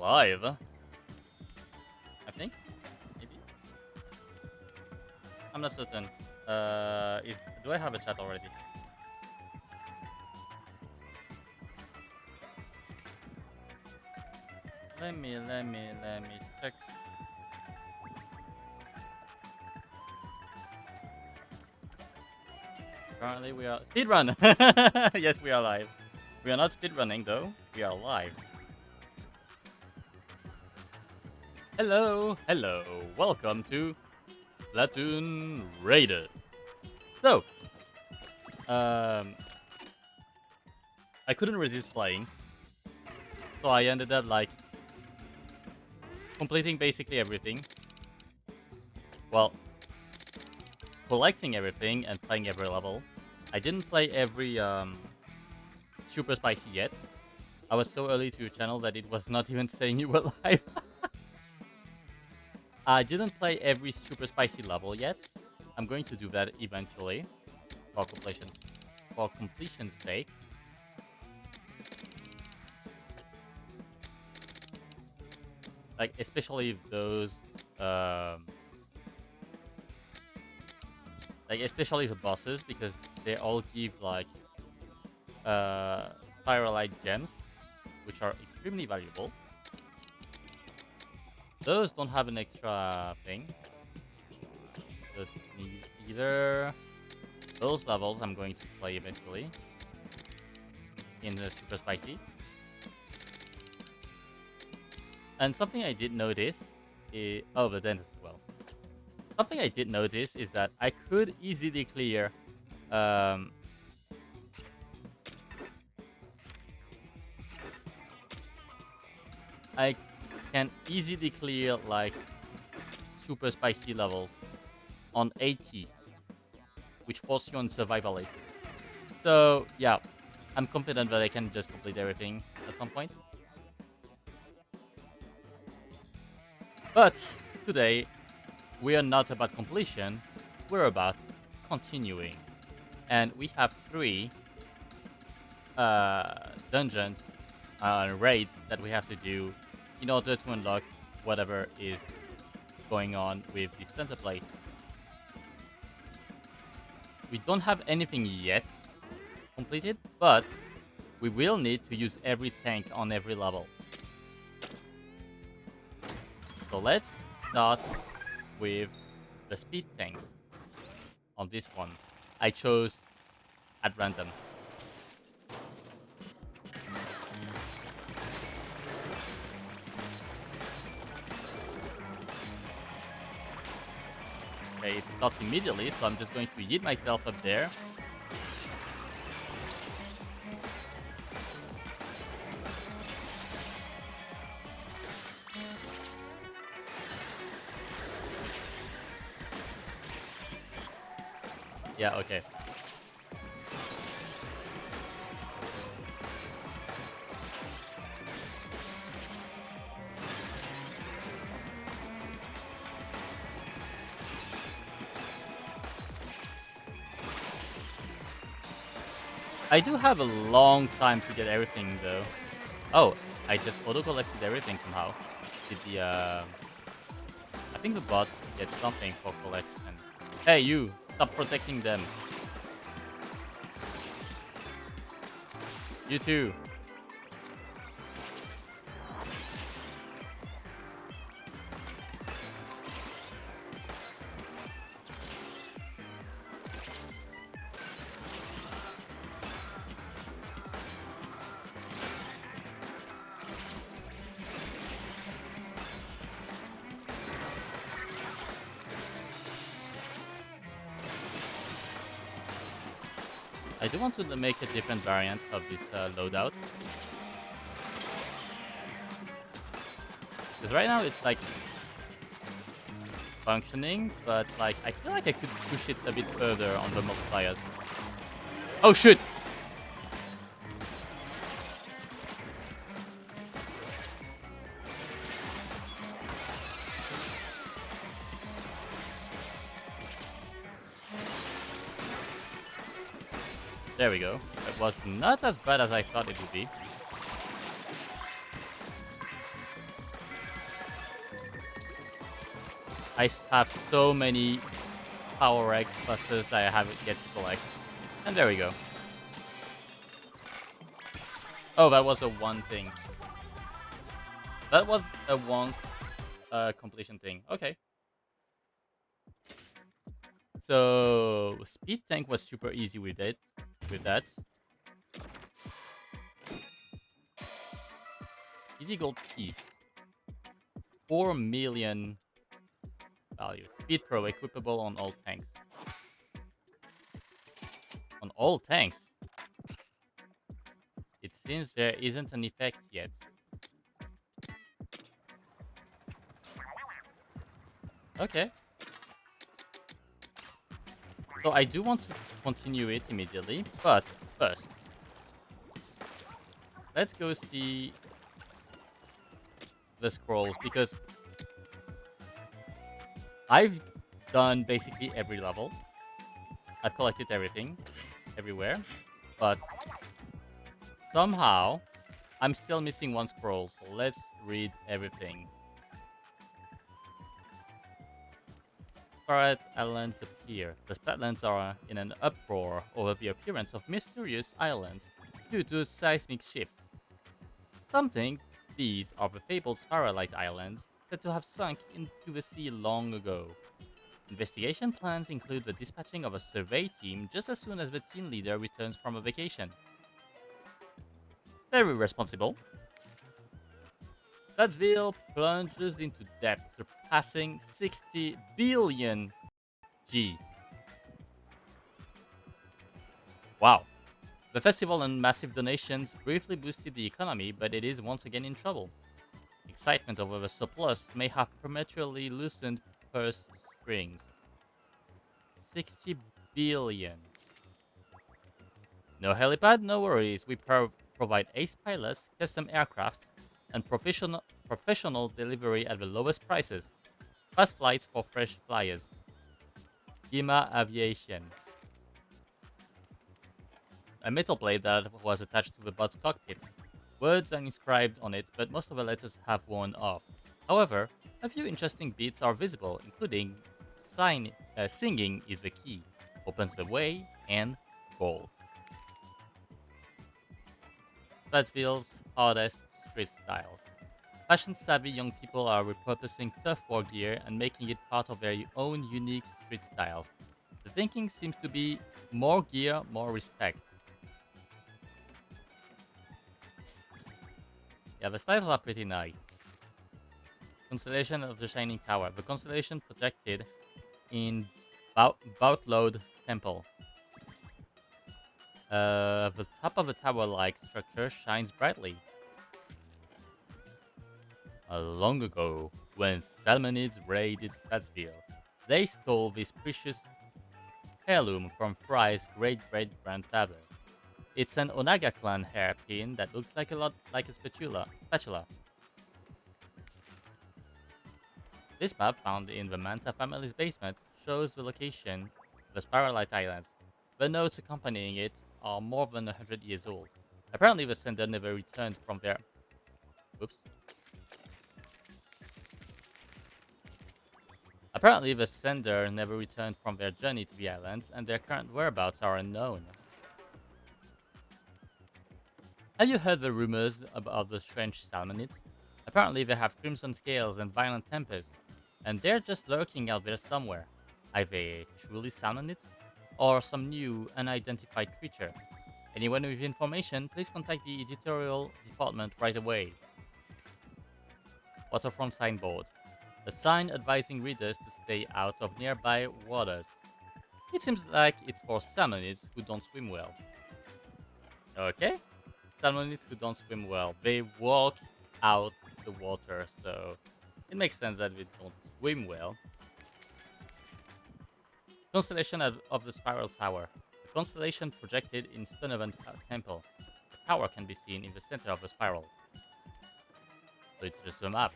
live. I think, maybe. I'm not certain. Do I have a chat already? Let me check. Currently, we are speedrun. Yes, we are live. We are not speedrunning though. We are live. Hello, hello. Welcome to Splatoon RAIDERS. So, I couldn't resist playing, so I ended up like completing basically everything. Well, collecting everything and playing every level. I didn't play every super spicy yet. I was so early to your channel that it was not even saying you were live. I didn't play every super spicy level yet. I'm going to do that eventually for completion's sake. Like especially those especially the bosses, because they all give like spiralite gems, which are extremely valuable. Those don't have an extra thing. Doesn't need either. Those levels I'm going to play eventually in the super spicy. And something I did notice is the dentist as well. Something I did notice is that I could easily clear I can easily clear like super spicy levels on 80, which force you on survivalist. So yeah, I'm confident that I can just complete everything at some point. But today, we are not about completion, we're about continuing. And we have 3 dungeons raids that we have to do in order to unlock whatever is going on with the center place. We don't have anything yet completed, but we will need to use every tank on every level. So let's start with the speed tank on this one. I chose at random. Okay, it starts immediately, so I'm just going to yeet myself up there. Yeah, okay. I do have a long time to get everything though. Oh, I just auto-collected everything somehow. Did the I think the bots get something for collection. Hey you, stop protecting them. You too. I do want to make a different variant of this loadout. Because right now it's like functioning, but like I feel like I could push it a bit further on the multipliers. Oh shoot! There we go. It was not as bad as I thought it would be. have so many power egg busters I haven't yet to collect. And there we go. Oh, that was a one thing. That was a once completion thing. Okay. So speed tank was super easy with it. With that, speedy gold piece, 4 million value. Speed pro equipable on all tanks. On all tanks. It seems there isn't an effect yet. Okay. So I do want to continue it immediately, but first, let's go see the scrolls because I've done basically every level. I've collected everything, everywhere, but somehow I'm still missing one scroll. So let's read everything. Sprat islands appear. The Spratlands are in an uproar over the appearance of mysterious islands due to seismic shifts. Some think these are the fabled Spiralite Islands, said to have sunk into the sea long ago. Investigation plans include the dispatching of a survey team just as soon as the team leader returns from a vacation. Very responsible. Platsville plunges into debt, surpassing 60 billion G. Wow. The festival and massive donations briefly boosted the economy, but it is once again in trouble. Excitement over the surplus may have prematurely loosened purse strings. 60 billion. No helipad? No worries. We provide ace pilots, custom aircrafts, and professional delivery at the lowest prices. Fast flights for fresh flyers. Gima Aviation. A metal plate that was attached to the bot's cockpit. Words are inscribed on it, but most of the letters have worn off. However, a few interesting bits are visible, including singing is the key, opens the way, and gold. Spattville's hardest street styles. Fashion-savvy young people are repurposing turf war gear and making it part of their own unique street styles. The thinking seems to be more gear, more respect. Yeah, the styles are pretty nice. Constellation of the Shining Tower. The constellation projected in Boutload Temple. The top of the tower-like structure shines brightly. Long ago, when Salmonids raided Spattsville, they stole this precious heirloom from Fry's great-great-grandfather. It's an Onaga clan hairpin that looks like a lot like a spatula. This map, found in the Manta family's basement, shows the location of the Spiralite Islands. The notes accompanying it are more than 100 years old. Apparently, the sender never returned from their... Oops. Apparently, the sender never returned from their journey to the islands, and their current whereabouts are unknown. Have you heard the rumors about the strange salmonids? Apparently, they have crimson scales and violent tempers, and they're just lurking out there somewhere. Are they truly salmonids? Or some new, unidentified creature? Anyone with information, please contact the editorial department right away. Waterfront signboard. A sign advising readers to stay out of nearby waters. It seems like it's for salmonids who don't swim well. Okay? Salmonids who don't swim well. They walk out the water, so it makes sense that they don't swim well. Constellation of the Spiral Tower. The constellation projected in Stonovan Temple. The tower can be seen in the center of the spiral. So it's just a map.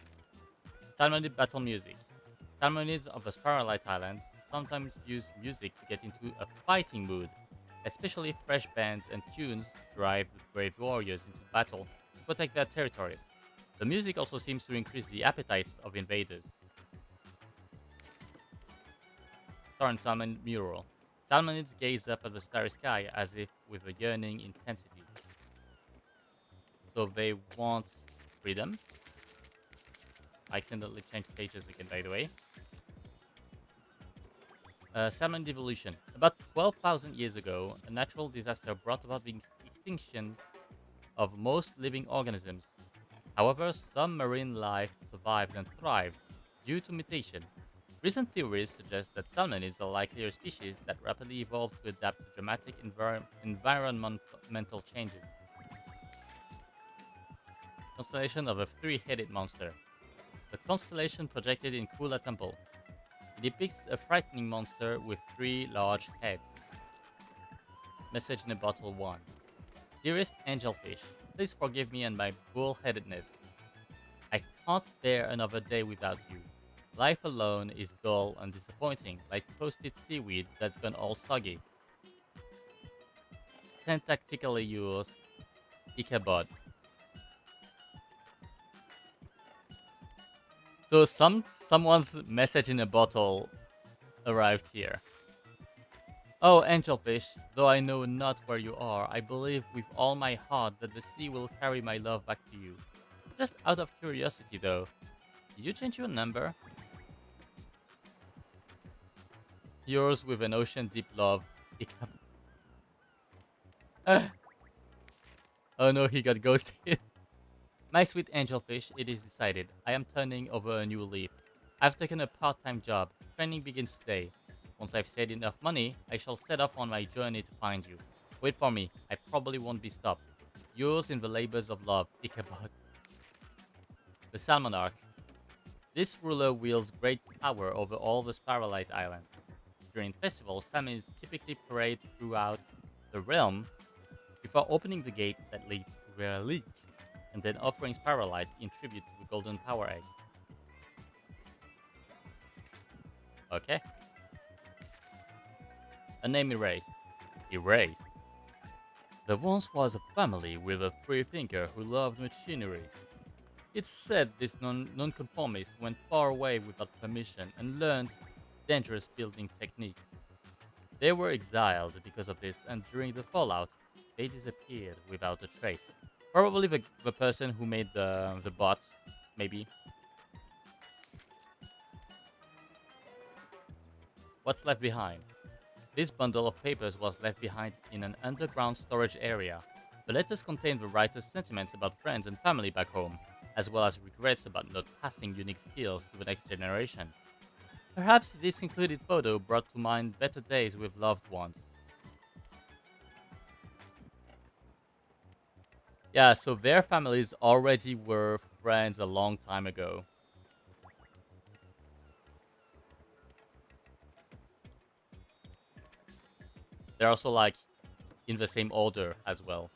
Salmonid battle music. Salmonids of the Spiralite Islands sometimes use music to get into a fighting mood. Especially fresh bands and tunes drive brave warriors into battle to protect their territories. The music also seems to increase the appetites of invaders. star and salmon mural. Salmonids gaze up at the starry sky as if with a yearning intensity. So they want freedom. I accidentally changed pages again, by the way. Salmon evolution. About 12,000 years ago, a natural disaster brought about the extinction of most living organisms. However, some marine life survived and thrived due to mutation. Recent theories suggest that salmonids are likely a species that rapidly evolved to adapt to dramatic environmental changes. Constellation of a three-headed monster. The constellation projected in Kula Temple. It depicts a frightening monster with three large heads. Message in a bottle 1. Dearest angelfish, please forgive me and my bullheadedness. I can't bear another day without you. Life alone is dull and disappointing, like toasted seaweed that's gone all soggy. Tactically yours, Ichabod. So someone's message in a bottle arrived here. Oh, angelfish, though I know not where you are, I believe with all my heart that the sea will carry my love back to you. Just out of curiosity, though, did you change your number? Yours with an ocean deep love, Ichabod. Oh no, he got ghosted. My sweet angelfish, it is decided. I am turning over a new leaf. I've taken a part-time job. Training begins today. Once I've saved enough money, I shall set off on my journey to find you. Wait for me. I probably won't be stopped. Yours in the labors of love, Ichabod. The Salmonarch. This ruler wields great power over all the Sparrowlight Islands. During festivals, salmons typically parade throughout the realm before opening the gate that leads to their leech, and then offering Sparrowlight in tribute to the Golden Power Egg. Okay. A name erased. Erased. There once was a family with a free thinker who loved machinery. It's said this nonconformist went far away without permission and learned dangerous building techniques. They were exiled because of this, and during the fallout, they disappeared without a trace. Probably the person who made the bot, maybe. What's left behind? This bundle of papers was left behind in an underground storage area. The letters contained the writer's sentiments about friends and family back home, as well as regrets about not passing unique skills to the next generation. Perhaps this included photo brought to mind better days with loved ones. Yeah, so their families already were friends a long time ago. They're also like in the same order as well.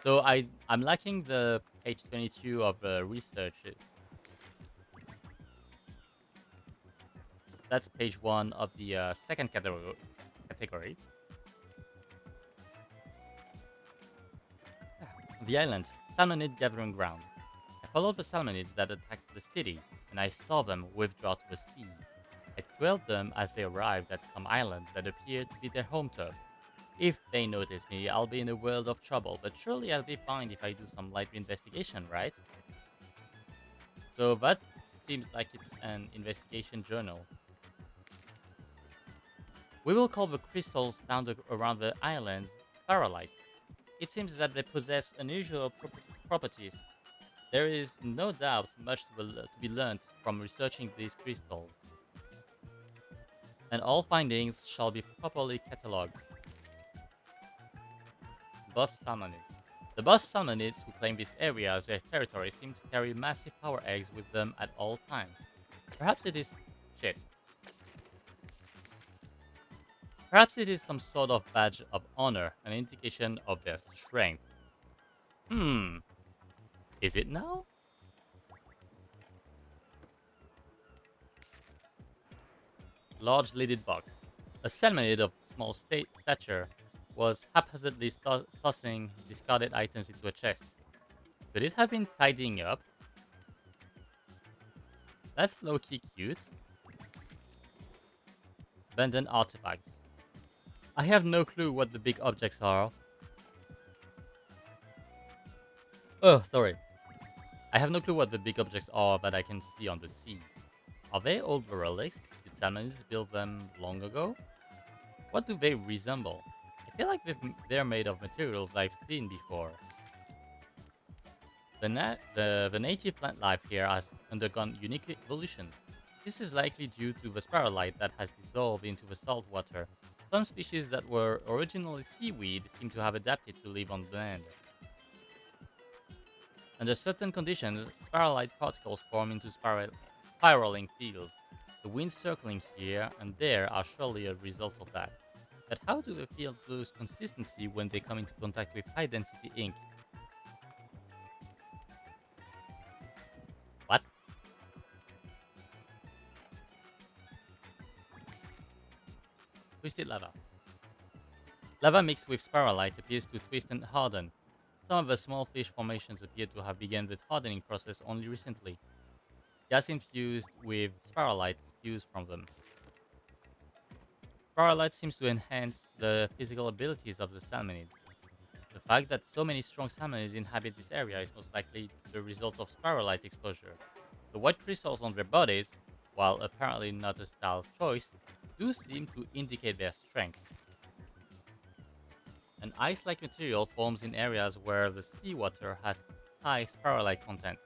So I'm lacking the page 22 of the research. That's page 1 of the second category. The island, salmonid gathering grounds. I followed the salmonids that attacked the city, and I saw them withdraw to the sea. I trailed them as they arrived at some islands that appeared to be their home turf. If they notice me, I'll be in a world of trouble, but surely I'll be fine if I do some light investigation, right? So that seems like it's an investigation journal. We will call the crystals found around the islands Starlight. It seems that they possess unusual properties. There is no doubt much to be learned from researching these crystals, and all findings shall be properly catalogued. Boss Salmonids. The boss Salmonids who claim this area as their territory seem to carry massive power eggs with them at all times. Perhaps it is... shit. Perhaps it is some sort of badge of honor, an indication of their strength. Hmm, is it now? Large lidded box. A salmonid of small stature was haphazardly tossing discarded items into a chest. Could it have been tidying up? That's low-key cute. Abandoned artifacts. I have no clue what the big objects are. Oh, sorry. I have no clue what the big objects are that I can see on the sea. Are they old relics? Did salmonids build them long ago? What do they resemble? I feel like they're made of materials I've seen before. The native plant life here has undergone unique evolutions. This is likely due to the spiralite that has dissolved into the salt water. Some species that were originally seaweed seem to have adapted to live on land. Under certain conditions, spiralite particles form into spiraling fields. The winds circling here and there are surely a result of that. But how do the fields lose consistency when they come into contact with high density ink? What? Twisted lava. Lava mixed with spiralite appears to twist and harden. Some of the small fish formations appear to have begun the hardening process only recently. Gas infused with spiralite spews from them. Spiralite seems to enhance the physical abilities of the salmonids. The fact that so many strong salmonids inhabit this area is most likely the result of spiralite exposure. The white crystals on their bodies, while apparently not a style choice, do seem to indicate their strength. An ice-like material forms in areas where the seawater has high spiralite content.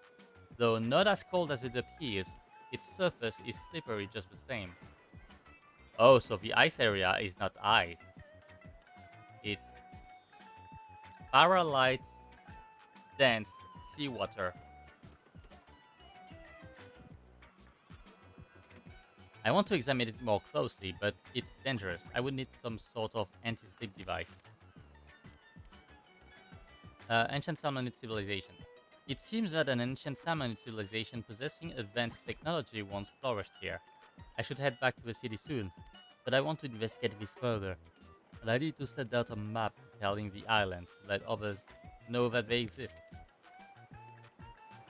Though not as cold as it appears, its surface is slippery just the same. Oh, so the ice area is not ice. It's spiralite dense seawater. I want to examine it more closely, but it's dangerous. I would need some sort of anti-slip device. Ancient Salmonid Civilization. It seems that an ancient Salmonid civilization possessing advanced technology once flourished here. I should head back to the city soon, but I want to investigate this further. And I need to set out a map detailing the islands to let others know that they exist.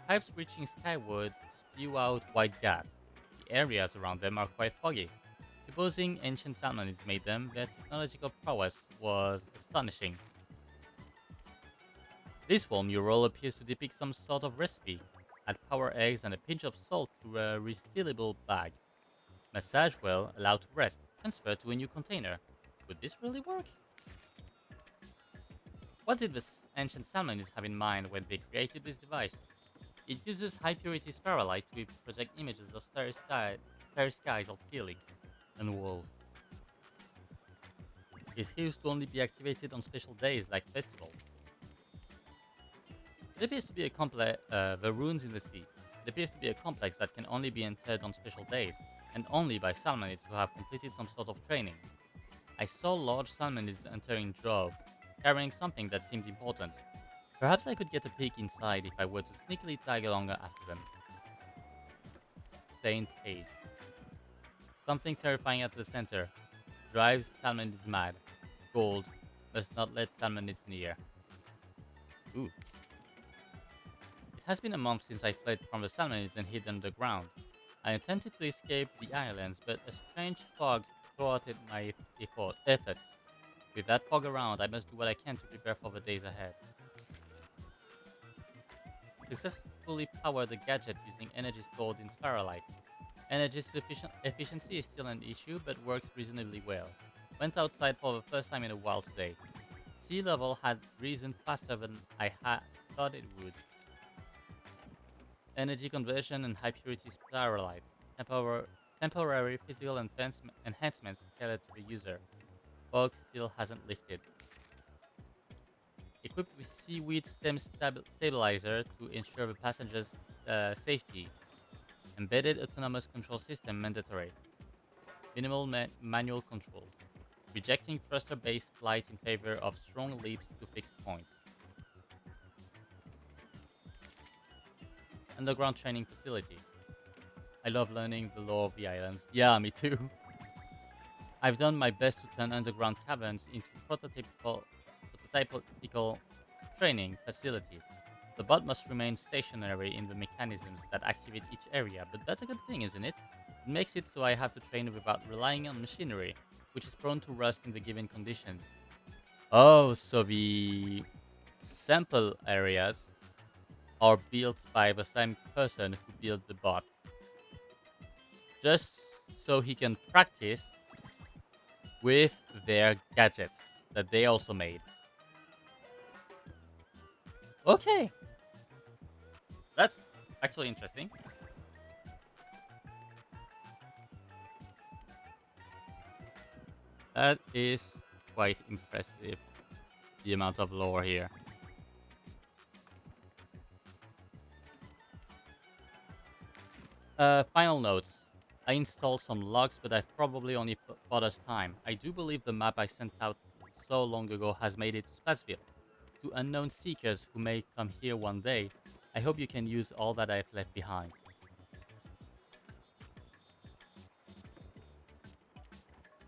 Pipes reaching skyward spew out white gas. The areas around them are quite foggy. Supposing ancient Salmonids made them, their technological prowess was astonishing. This wall mural appears to depict some sort of recipe. Add power eggs and a pinch of salt to a resealable bag. Massage well, allow to rest. Transfer to a new container. Would this really work? What did the ancient Salmonids have in mind when they created this device? It uses high purity spiralite to project images of starry skies or ceilings and walls. It's used to only be activated on special days like festivals. It appears to be the runes in the sea. It appears to be a complex that can only be entered on special days, and only by salmonids who have completed some sort of training. I saw large salmonids entering droves, carrying something that seemed important. Perhaps I could get a peek inside if I were to sneakily tag along after them. Stained page. Something terrifying at the center. Drives salmonids mad. Gold. Must not let salmonids near. Ooh. It has been a month since I fled from the salmonids and hid underground. I attempted to escape the islands, but a strange fog thwarted my efforts. With that fog around, I must do what I can to prepare for the days ahead. Successfully power the gadget using energy stored in spiralite. Energy efficiency is still an issue, but works reasonably well. Went outside for the first time in a while today. Sea level had risen faster than thought it would. Energy conversion and high purity spiralite. Temporary physical enhancements tailored to the user. Fog still hasn't lifted. Equipped with seaweed stem stabilizer to ensure the passenger's safety. Embedded autonomous control system mandatory. Minimal manual controls. Rejecting thruster-based flight in favor of strong leaps to fixed points. Underground training facility. I love learning the lore of the islands. Yeah, me too. I've done my best to turn underground caverns into prototypical training facilities. The bot must remain stationary in the mechanisms that activate each area, but that's a good thing, isn't it? It makes it so I have to train without relying on machinery, which is prone to rust in the given conditions. Oh, so the sample areas are built by the same person who built the bot, just so he can practice with their gadgets that they also made. Okay, that's actually interesting. That is quite impressive, the amount of lore here. Final notes. I installed some logs, but I've probably only bought us time. I do believe the map I sent out so long ago has made it to Splashville. To unknown seekers who may come here one day, I hope you can use all that I've left behind.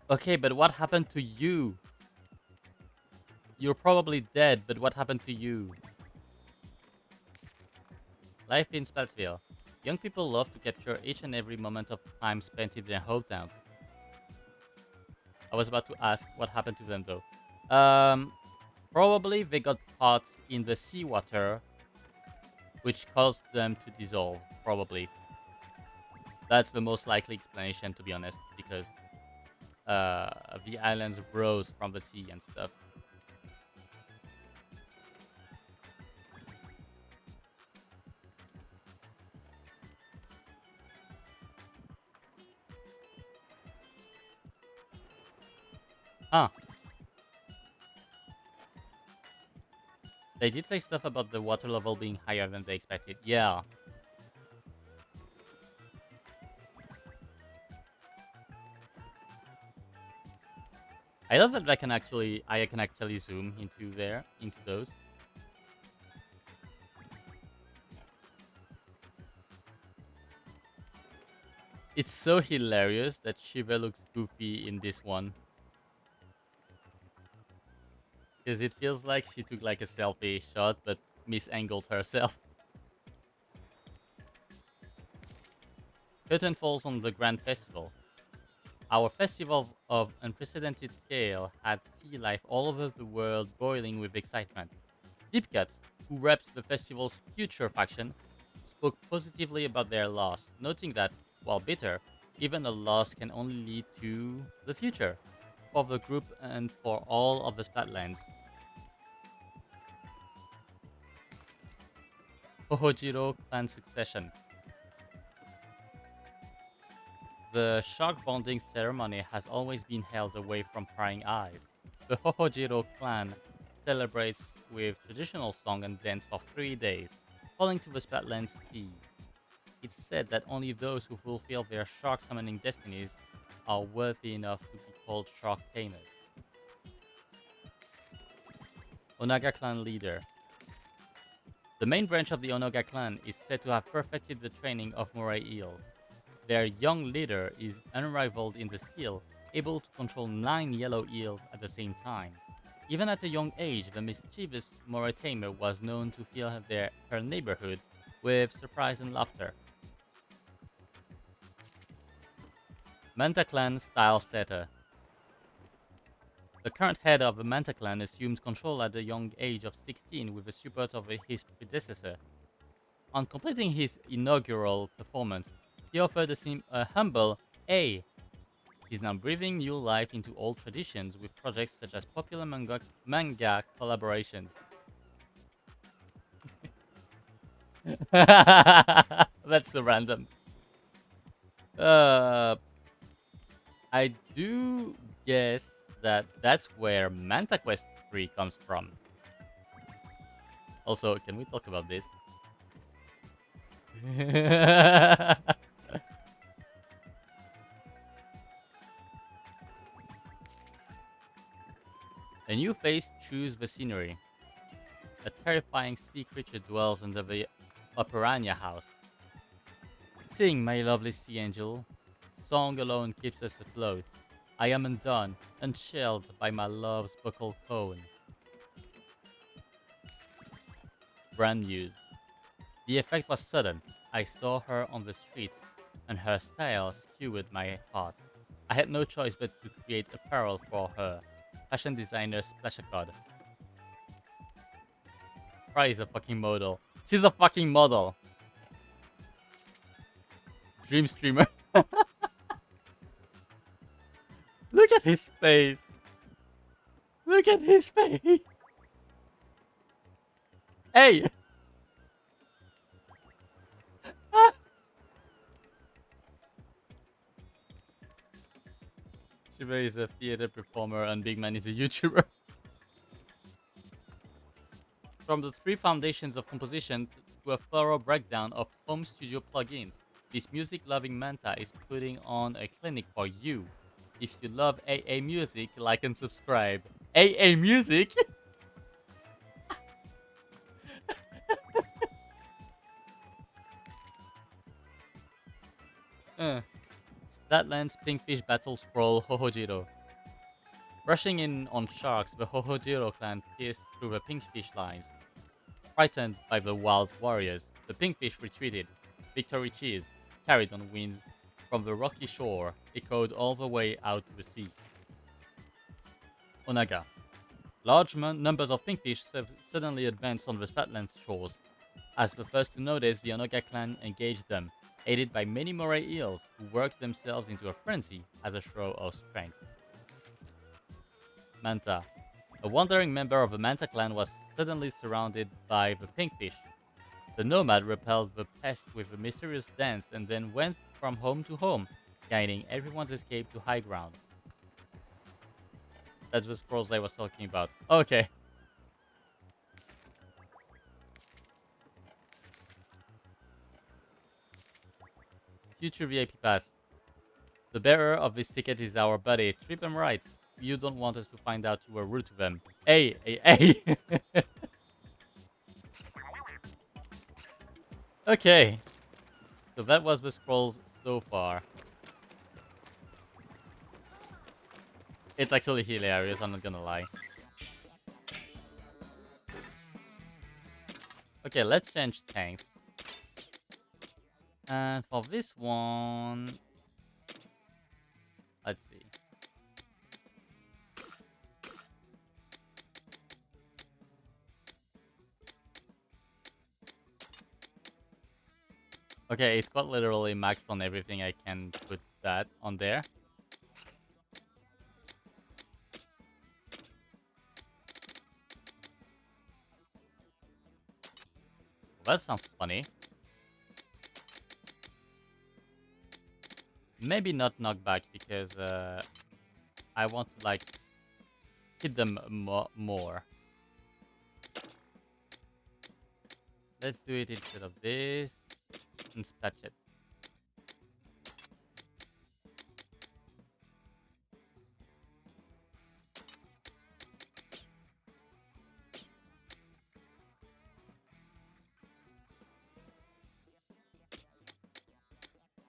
Okay, but what happened to you? You're probably dead, but what happened to you? Life in Splashville. Young people love to capture each and every moment of time spent in their hometowns. I was about to ask what happened to them though. Probably they got caught in the seawater, which caused them to dissolve. Probably. That's the most likely explanation, to be honest, because the islands rose from the sea and stuff. Huh. They did say stuff about the water level being higher than they expected. Yeah. I love that I can actually zoom into those. It's so hilarious that Shiva looks goofy in this one. Because it feels like she took like a selfie shot but misangled herself. Curtain falls on the Grand Festival. Our festival of unprecedented scale had sea life all over the world boiling with excitement. Deepcut, who reps the festival's future faction, spoke positively about their loss, noting that, while bitter, even a loss can only lead to the future for the group and for all of the Splatlands. Hohojiro clan succession. The shark bonding ceremony has always been held away from prying eyes. The Hohojiro clan celebrates with traditional song and dance for 3 days, falling to the Splatlands Sea. It's said that only those who fulfill their shark summoning destinies are worthy enough to be called shark tamers. Onaga clan leader. The main branch of the Onaga clan is said to have perfected the training of moray eels. Their young leader is unrivaled in the skill, able to control 9 yellow eels at the same time. Even at a young age, the mischievous moray tamer was known to fill her neighborhood with surprise and laughter. Manta clan style setter. The current head of the Manta clan assumed control at the young age of 16 with the support of his predecessor. On completing his inaugural performance, he offered a humble "Hey." He's now breathing new life into old traditions with projects such as popular manga collaborations. That's so random. Uh, I do guess that that's where Manta Quest 3 comes from. Also, can we talk about this? A new face chews the scenery. A terrifying sea creature dwells under the Operania house. Sing, my lovely sea angel. Song alone keeps us afloat. I am undone, unshelled by my love's buccal cone. brand news. The effect was sudden. I saw her on the street, and her style skewed my heart. I had no choice but to create apparel for her. Fashion designer Splashacod. Fry is a fucking model. She's a fucking model. Dream streamer. Look at his face. Look at his face. Hey. Shiva is a theater performer and Big Man is a YouTuber. From the three foundations of composition to a thorough breakdown of home studio plugins, this music-loving Manta is putting on a clinic for you. If you love AA music, like and subscribe. AA music? Splatlands Pinkfish Battle Scroll Hohojiro. Rushing in on sharks, the Hohojiro clan pierced through the Pinkfish lines. Frightened by the wild warriors, the Pinkfish retreated. Victory cheers, carried on winds from the rocky shore, echoed all the way out to the sea. Onaga. Large numbers of Pinkfish suddenly advanced on the Splatlands shores. As the first to notice, the Onaga clan engaged them, aided by many moray eels who worked themselves into a frenzy as a show of strength. Manta. A wandering member of the Manta clan was suddenly surrounded by the Pinkfish. The nomad repelled the pest with a mysterious dance and then went from home to home, guiding everyone's escape to high ground. That's the scrolls I was talking about. Okay. Future VIP Pass. The bearer of this ticket is our buddy. Trip him right. You don't want us to find out you were rude to them. Hey, hey, hey. Okay. So that was the scrolls so far. It's actually hilarious, I'm not gonna lie. Okay, let's change tanks. And for this one... Let's see. Okay, it's got literally maxed on everything. I can put that on there. Well, that sounds funny. Maybe not knockback because I want to like hit them more. Let's do it instead of this and spatch it.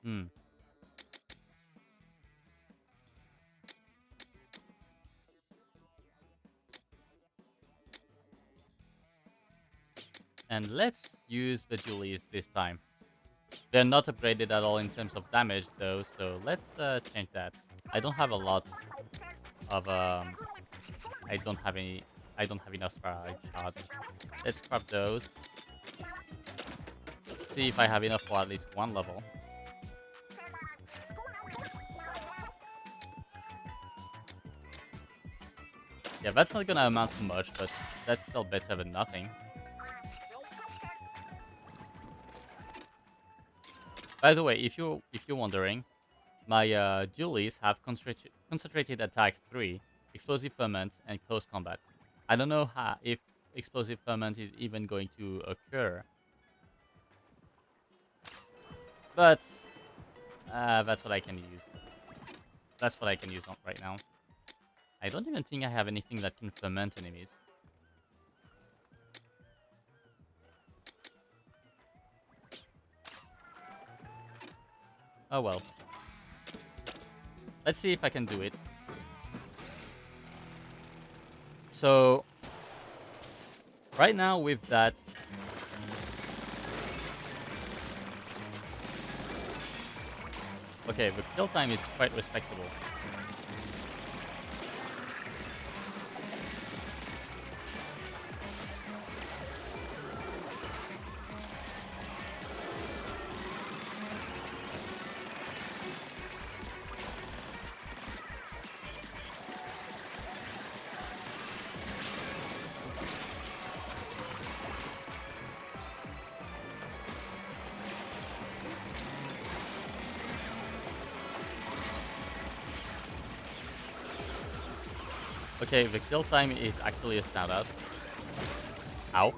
Hmm. And let's use the Julies this time. They're not upgraded at all in terms of damage though, so let's change that. I don't have a lot of I don't have enough spare shards. Let's scrap those. See if I have enough for at least one level. Yeah, that's not gonna amount to much, but that's still better than nothing. By the way, if you're wondering, my Julies have concentrated attack 3, explosive ferment, and close combat. I don't know if explosive ferment is even going to occur, but that's what I can use. That's what I can use right now. I don't even think I have anything that can ferment enemies. Oh well. Let's see if I can do it. So, right now with that, Okay, the kill time is quite respectable. Okay, the kill time is actually a standout. Ow.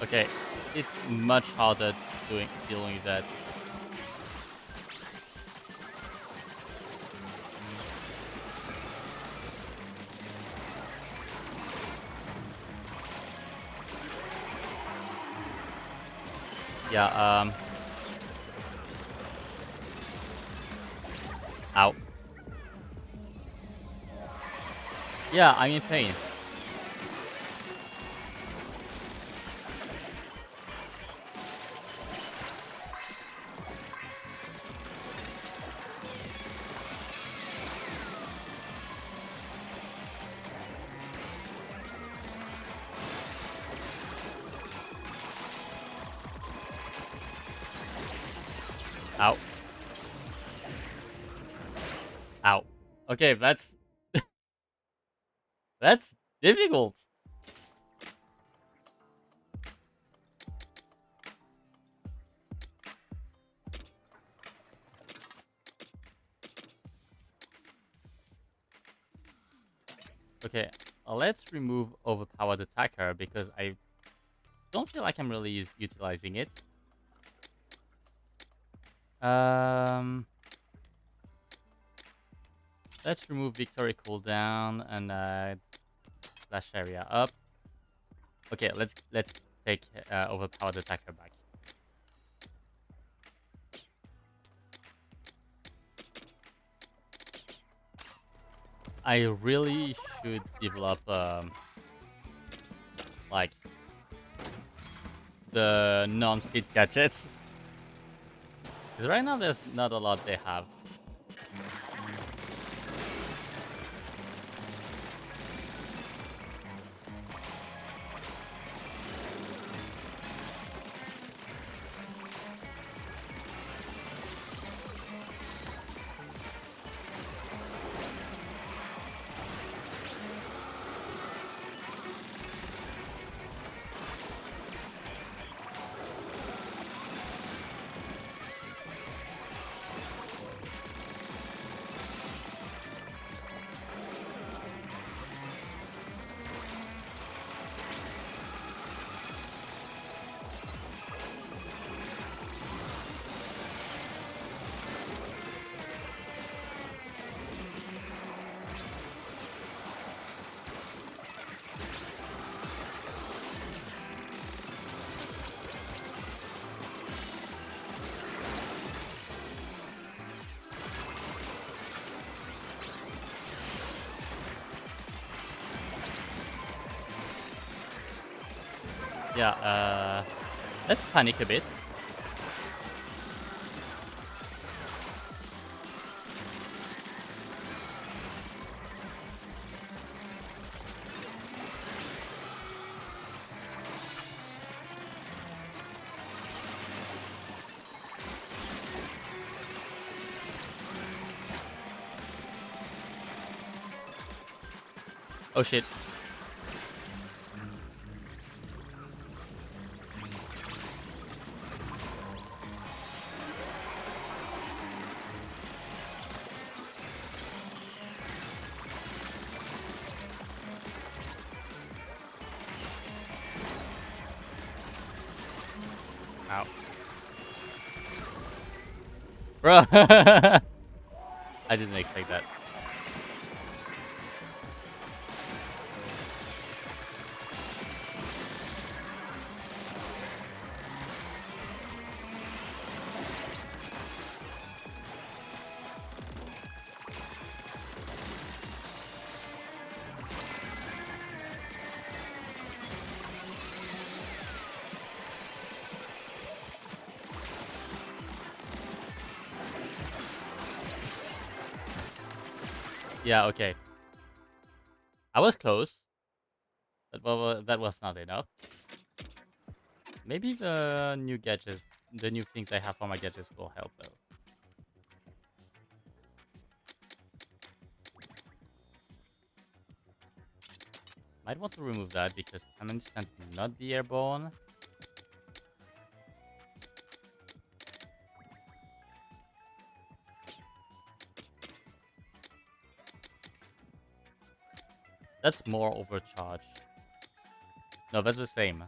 Okay, it's much harder dealing with that. Yeah, ow. Yeah, I'm in pain. Ow. Ow. Okay, that's difficult. Okay, let's remove overpowered attacker because I don't feel like I'm really utilizing it. Um, let's remove victory cooldown and slash area up. Okay, let's take overpowered attacker back. I really should develop like the non-speed gadgets because right now there's not a lot they have. Yeah, let's panic a bit. Oh shit. Ow. Bro! I didn't expect that. Yeah, okay. I was close. That was not enough. Maybe the new gadgets, the new things I have for my gadgets will help though. Might want to remove that because talents tend to not be airborne. That's more overcharge. No, that's the same.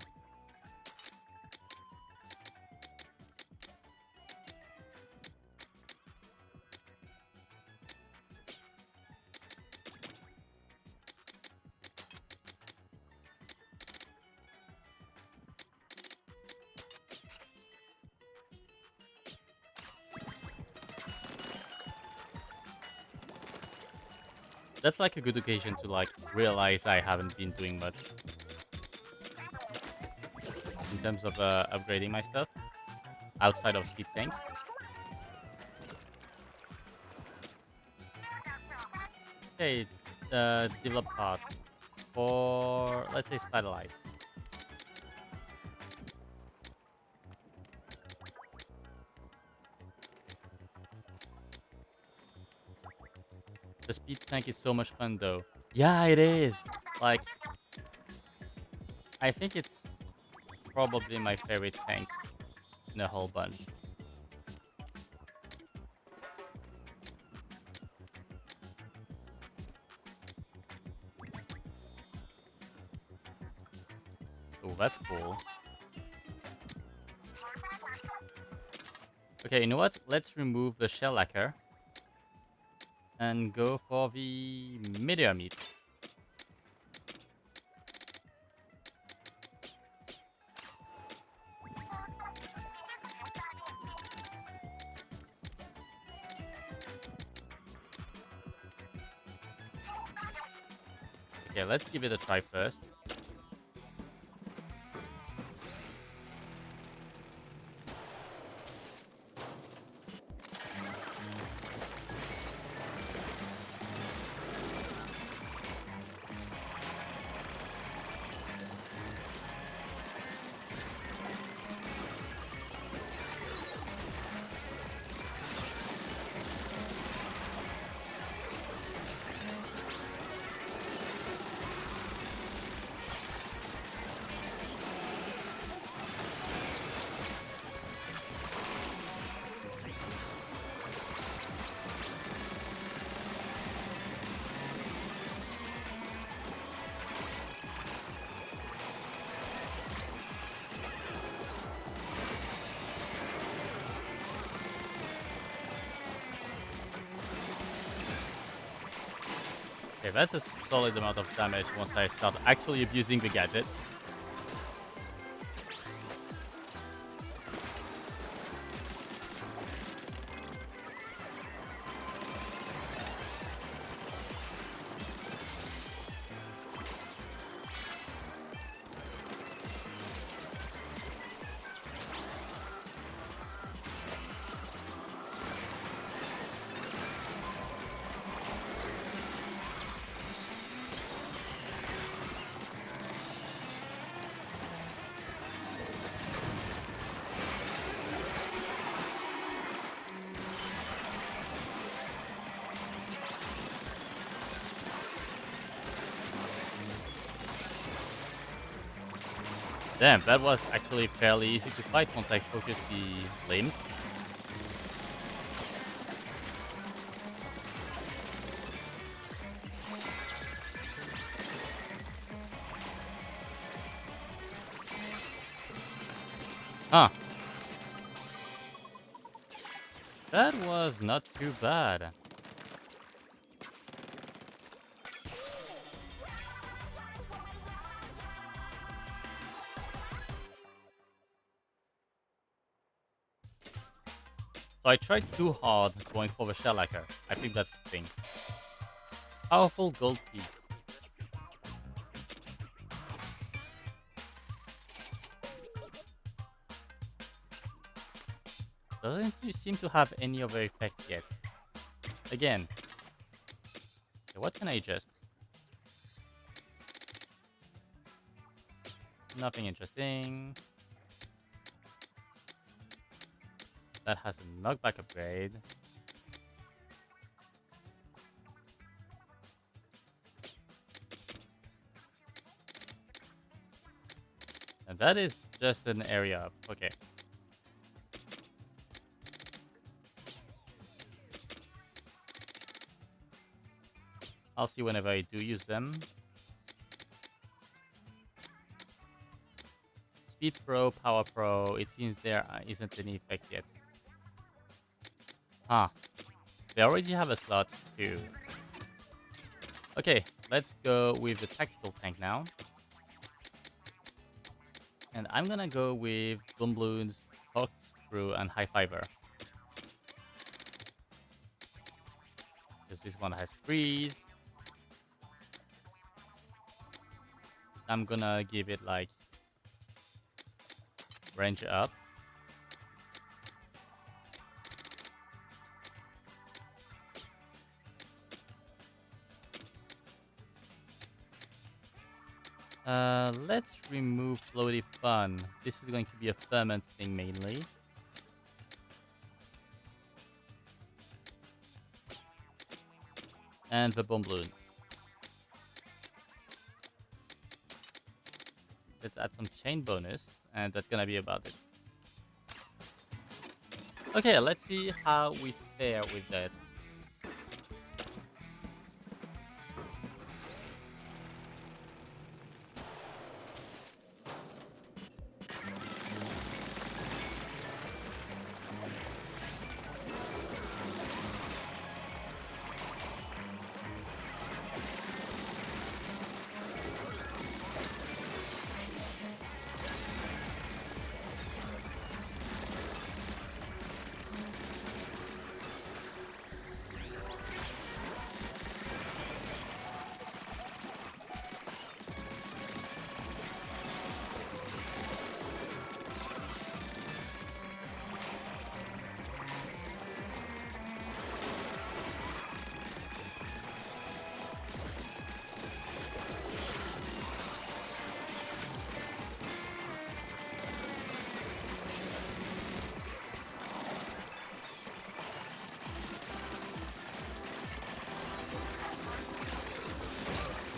That's like a good occasion to like realize I haven't been doing much in terms of upgrading my stuff outside of speed tank. Okay, develop parts for let's say spider lights. The speed tank is so much fun though. Yeah, it is. Like, I think it's probably my favorite tank in a whole bunch. Oh, that's cool. Okay, you know what? Let's remove the shell lacquer and go for the meteor meat. Okay, let's give it a try first. Okay, that's a solid amount of damage once I start actually abusing the gadgets. Damn, that was actually fairly easy to fight once I focused the flames. Huh. That was not too bad. So I tried too hard going for the Shellacker. I think that's the thing. Powerful gold piece. Doesn't seem to have any other effect yet. Again. Okay, what can I adjust? Nothing interesting. That has a knockback upgrade. And that is just an area up. Okay. I'll see whenever I do use them. Speed Pro, Power Pro. It seems there isn't any effect yet. Huh. They already have a slot too. Okay, let's go with the tactical tank now. And I'm gonna go with Boom Balloons, Corkscrew, and High Fiber. Because this one has freeze. I'm gonna give it like range up. Let's remove Floaty Fun. This is going to be a ferment thing mainly. And the Bomb Balloons. Let's add some chain bonus, and that's gonna be about it. Okay, let's see how we fare with that.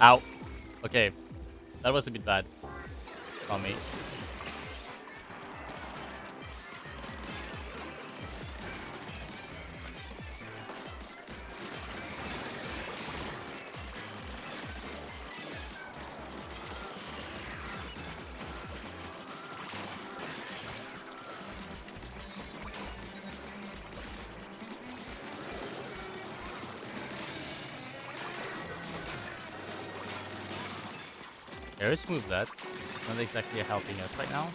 Ow. Okay, that was a bit bad on me. Very smooth that. Not exactly helping us right now.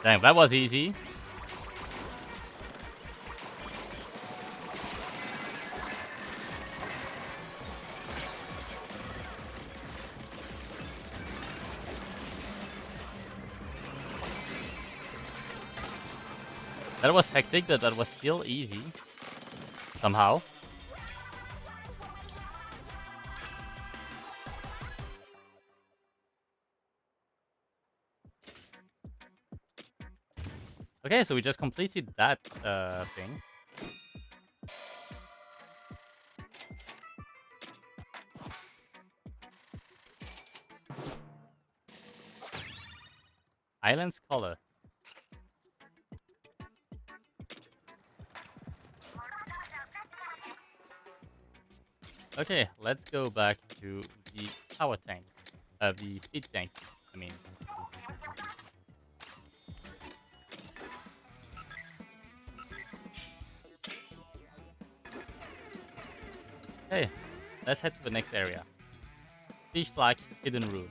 Dang, that was easy. That was hectic, but that was still easy. Somehow. Okay, so we just completed that thing. Island Scholar. Okay, let's go back to the power tank. The speed tank, I mean. Hey, let's head to the next area. Fish Flag Hidden Room.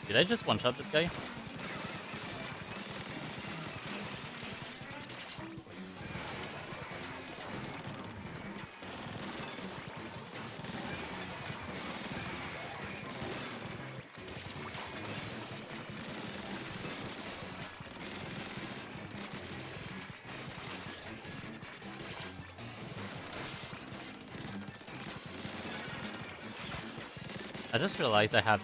Did I just one-shot that guy? I just realized I have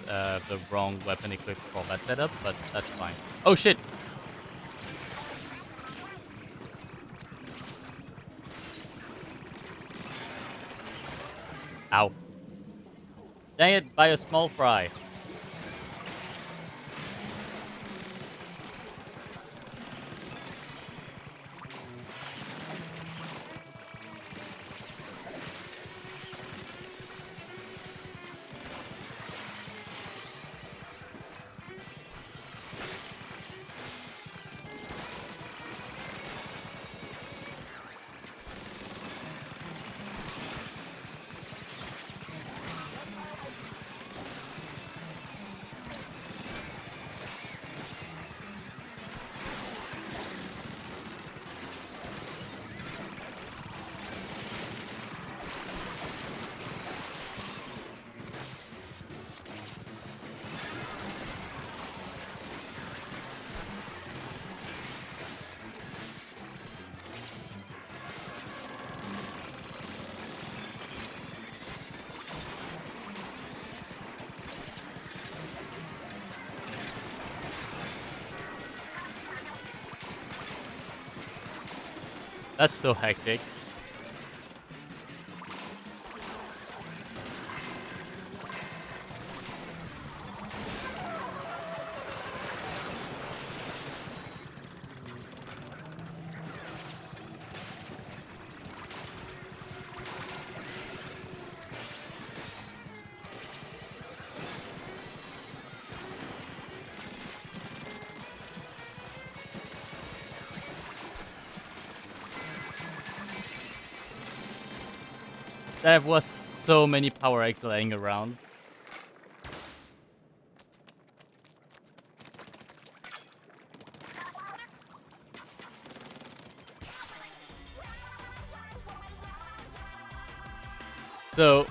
the wrong weapon equipped for that setup, but that's fine. Oh shit! Ow. Dang it, by a small fry. That's so hectic. There was so many power eggs laying around. So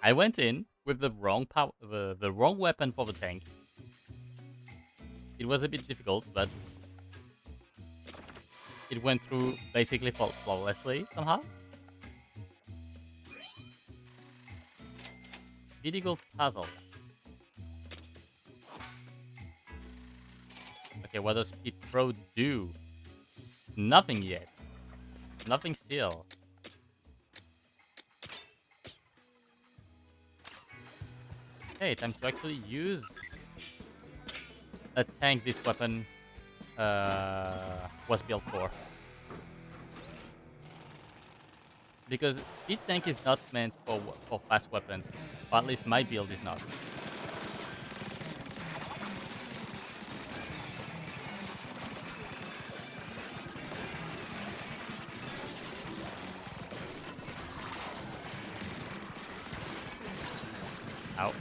I went in with the wrong the wrong weapon for the tank. It was a bit difficult, but it went through basically flawlessly somehow. Vidigal puzzle. Okay, what does Pt.4 do? Nothing yet. Nothing still. Okay, time to actually use a tank this weapon was built for. Because speed tank is not meant for fast weapons. Or at least my build is not. Ow.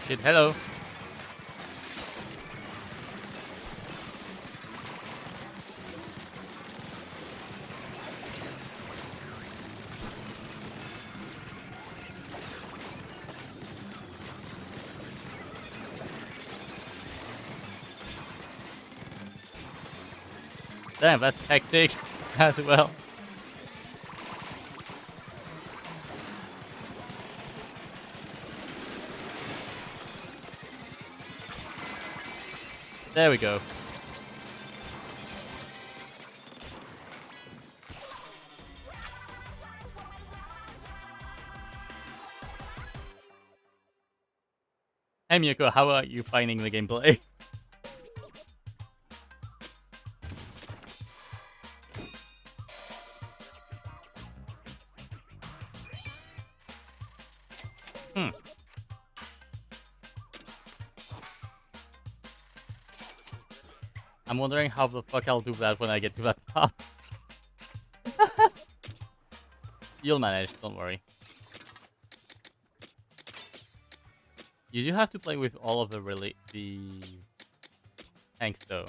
shit, hello. Damn, that's hectic as well. There we go. Hey Miyako, how are you finding the gameplay? Hmm. I'm wondering how the fuck I'll do that when I get to that part. You'll manage, don't worry. You do have to play with all of the tanks though.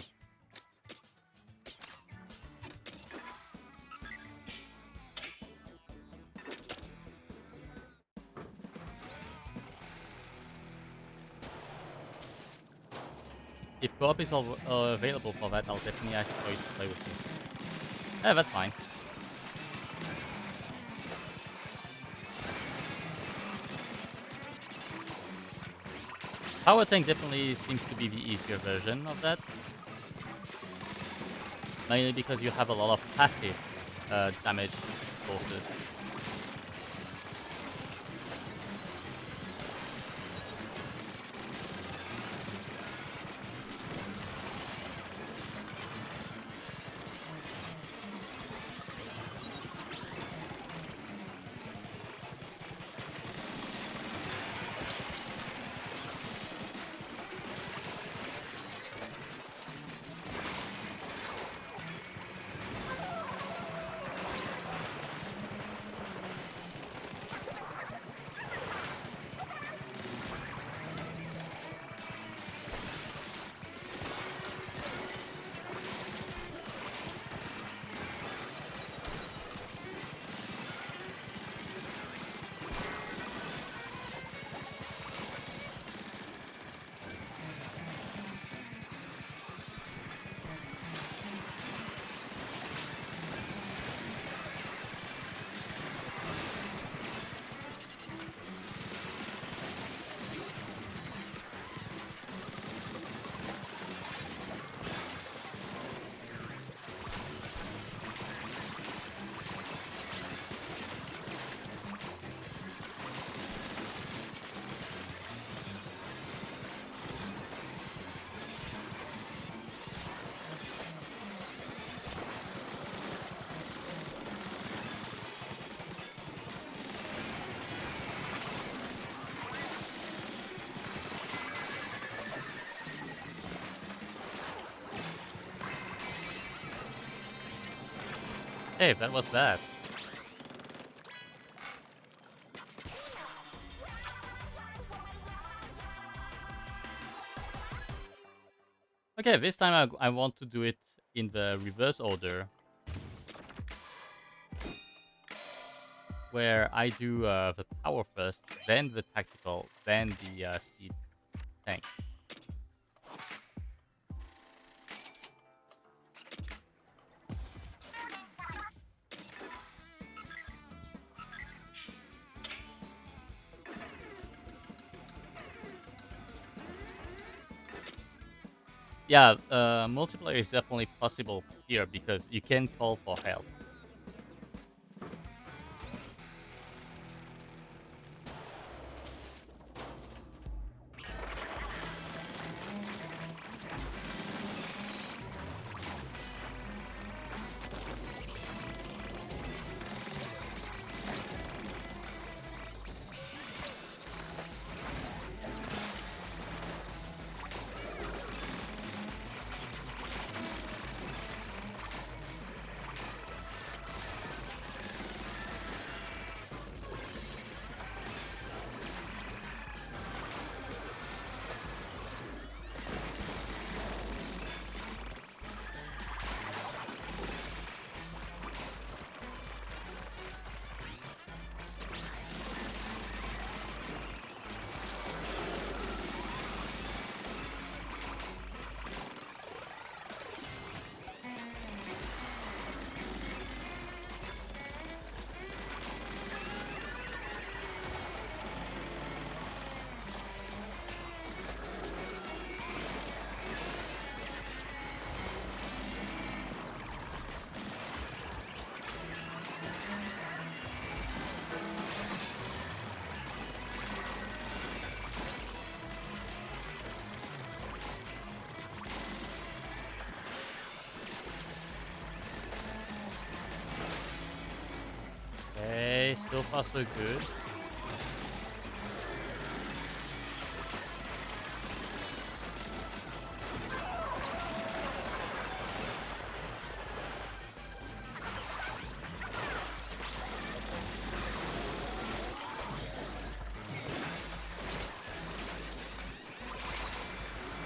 If co-op is available for that, I'll definitely ask for you to play with me. Yeah, that's fine. Power Tank definitely seems to be the easier version of that. Mainly because you have a lot of passive damage sources. Hey, that was bad. Okay, this time I want to do it in the reverse order. Where I do the power first, then the tactical, then the speed tank. Yeah, multiplayer is definitely possible here because you can call for help. Okay, so far so good.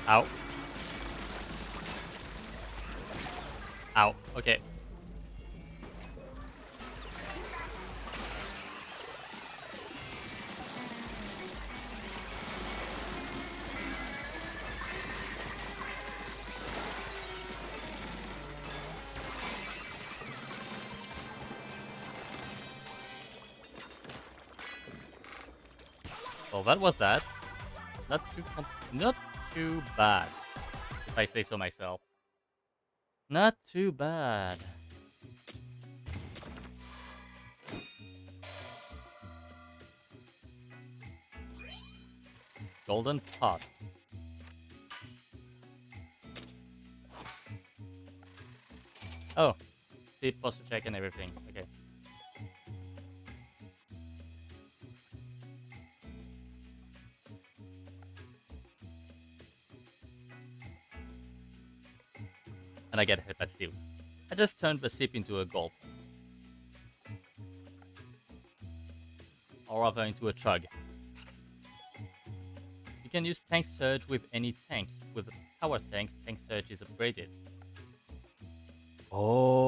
Ow. Ow. Okay. Well, that was that. Not too bad, if I say so myself. Not too bad. Golden pot. Oh, see posture check and everything. Okay. And I get hit by steel. I just turned the sip into a gulp. Or rather into a chug. You can use tank surge with any tank. With a power tank, tank surge is upgraded. Oh.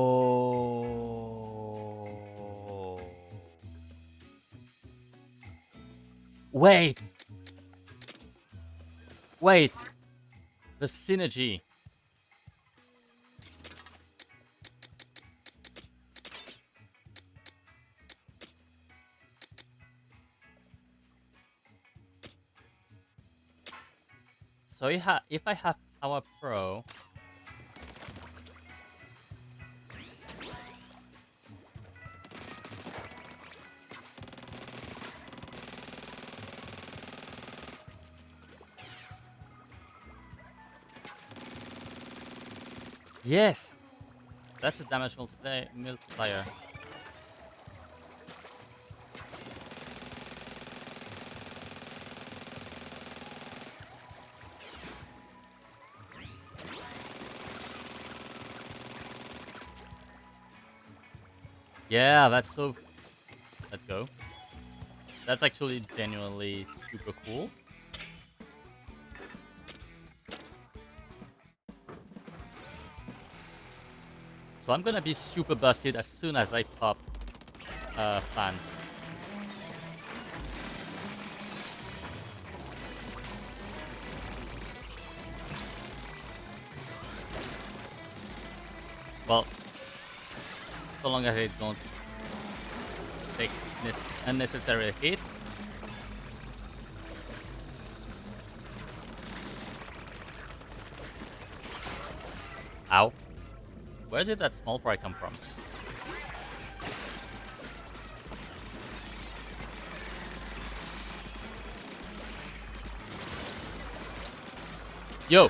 Wait. Wait. The synergy. So if I have Power Pro, yes, that's a damage multiplier. Yeah, that's so. Let's go. That's actually genuinely super cool. So I'm gonna be super busted as soon as I pop fan. Well, so long as I don't take unnecessary hits. Ow. Where did that small fry come from? Yo!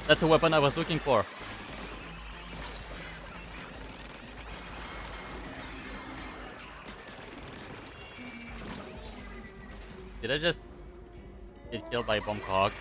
That's a weapon I was looking for. Did I just get killed by a bomb cog?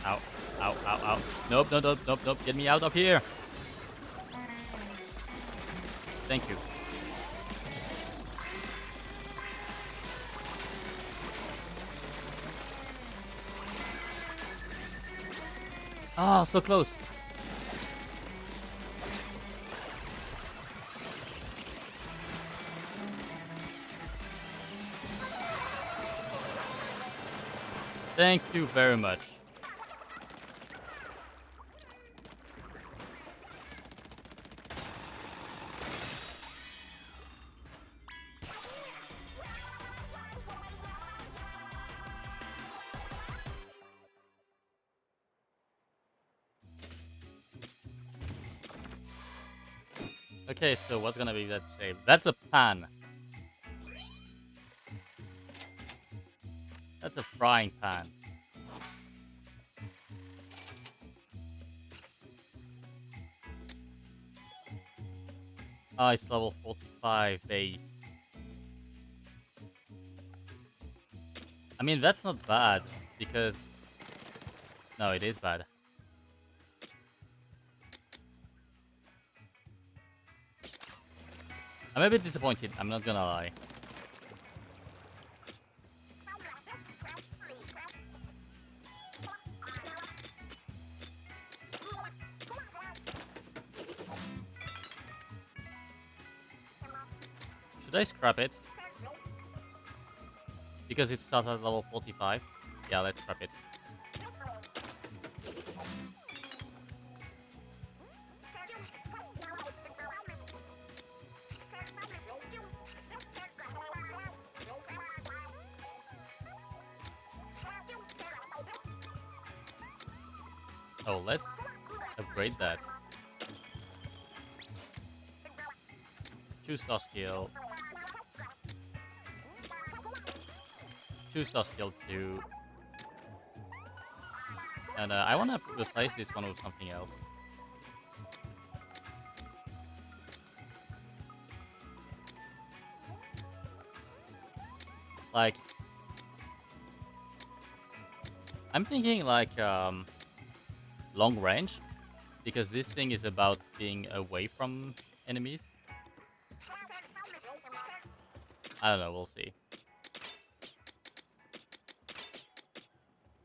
Ow, ow, ow, ow. Nope, nope, nope, nope, nope. Get me out of here. Thank you. Oh, so close. Thank you very much. Okay, so what's gonna be that shape? That's a pan. That's a frying pan. Oh, it's level 45 base. I mean, that's not bad, because... No, it is bad. I'm a bit disappointed, I'm not gonna lie. Should I scrap it? Because it starts at level 45? Yeah, let's scrap it. Oh, let's upgrade that. Choose star skill. Choose star skill 2. And I want to replace this one with something else. Like, I'm thinking like long range, because this thing is about being away from enemies. I don't know, we'll see.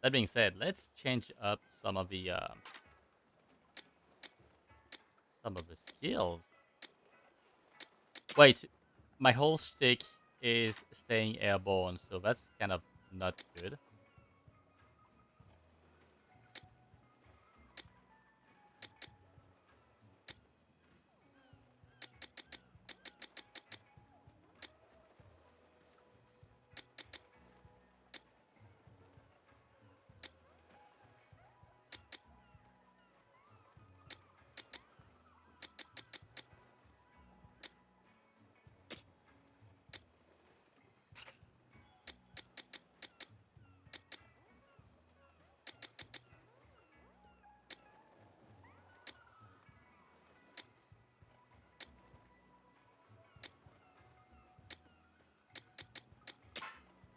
That being said, let's change up some of the skills. Wait, my whole stick is staying airborne, so that's kind of not good.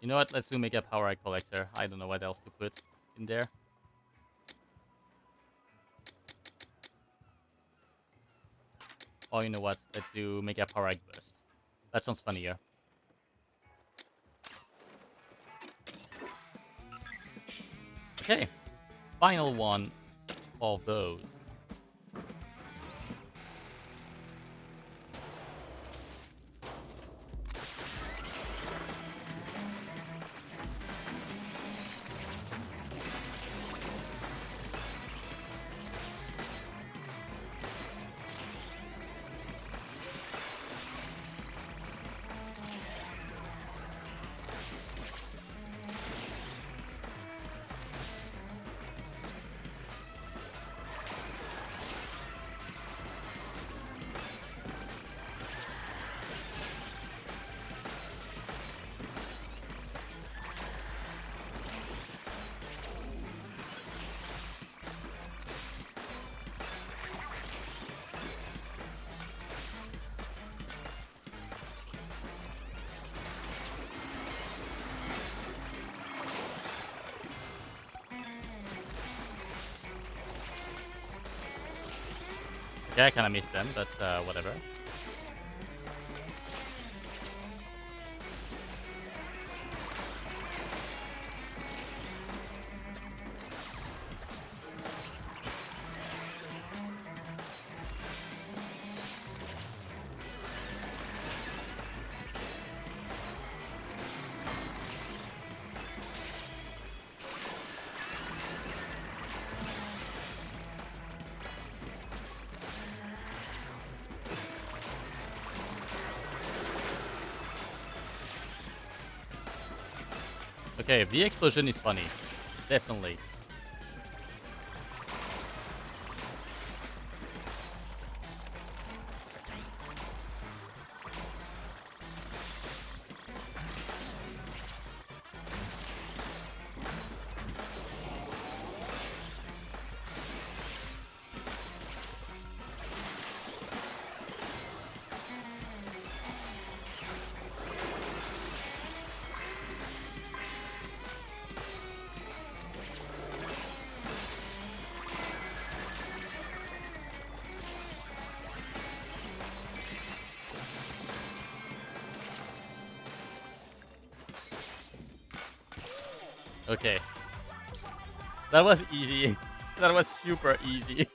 You know what? Let's do Mega Power Eye Collector. I don't know what else to put in there. Oh, you know what? Let's do Mega Power Eye Burst. That sounds funnier. Okay. Final one of those. Yeah, I kind of missed them, but whatever. Okay, the explosion is funny. Definitely. Okay. That was easy. That was super easy.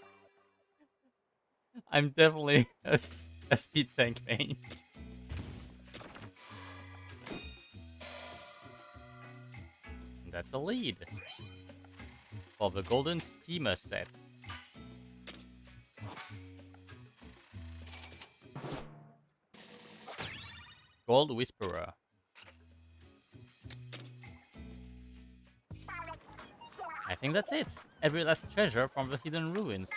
I'm definitely a speed tank main. That's a lead for the Golden Steamer set. Gold Whisperer. I think that's it. Every last treasure from the Hidden Ruins.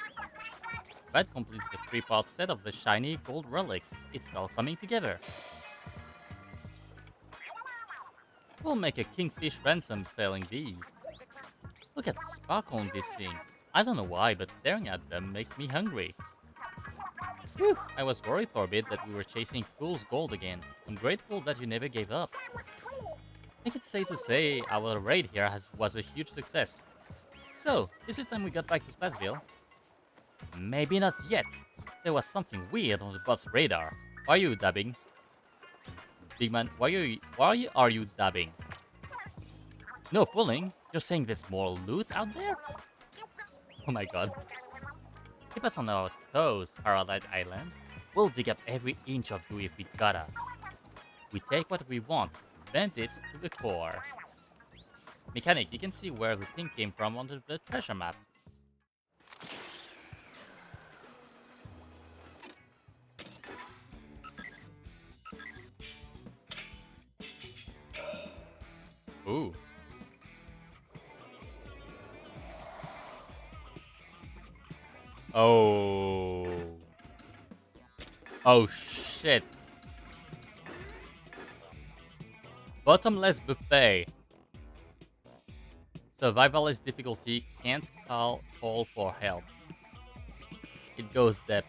That completes the 3-part set of the shiny gold relics. It's all coming together. We'll make a kingfish ransom selling these. Look at the sparkle on these things. I don't know why, but staring at them makes me hungry. Whew, I was worried for a bit that we were chasing fool's gold again. I'm grateful that you never gave up. I think it's safe to say our raid here was a huge success. So, is it time we got back to Spatsville? Maybe not yet. There was something weird on the bot's radar. Why are you dabbing? Big man, why are you dabbing? No fooling. You're saying there's more loot out there? Oh my god. Keep us on our toes, Paradise Islands. We'll dig up every inch of you if we gotta. We take what we want, bend it to the core. Mechanic, you can see where the ping came from on the treasure map. Ooh. Oh. Oh shit. Bottomless buffet. Survivalist difficulty, can't call for help. It goes depth.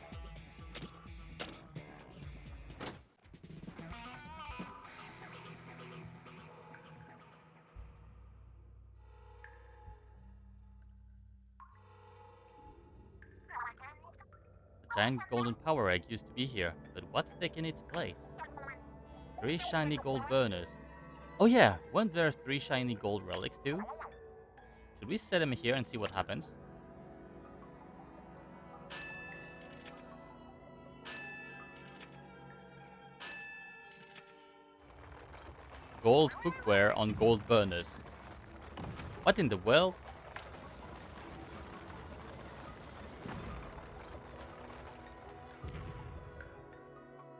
A giant golden power egg used to be here, but what's taken its place? 3 shiny gold burners. Oh yeah, weren't there 3 shiny gold relics too? Should we set them here and see what happens? Gold cookware on gold burners. What in the world?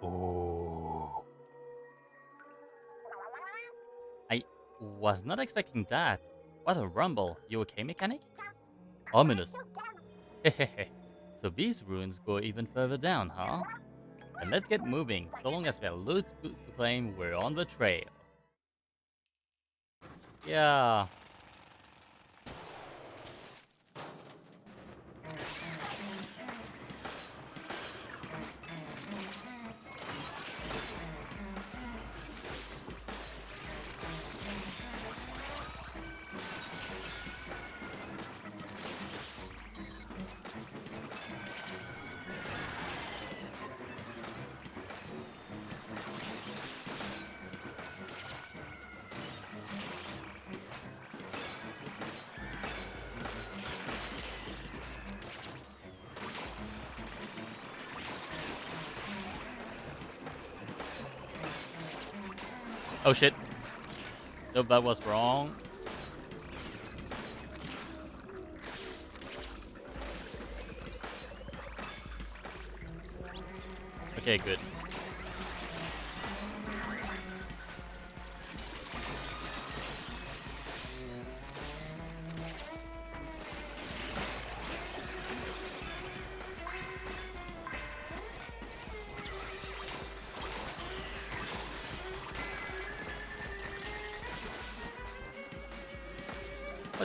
Oh. I was not expecting that. What a rumble. You okay, mechanic? Ominous. Hehehe. So these ruins go even further down, huh? And let's get moving. So long as we're loot to claim, we're on the trail. Yeah. Oh shit. Nope, that was wrong. Okay, good.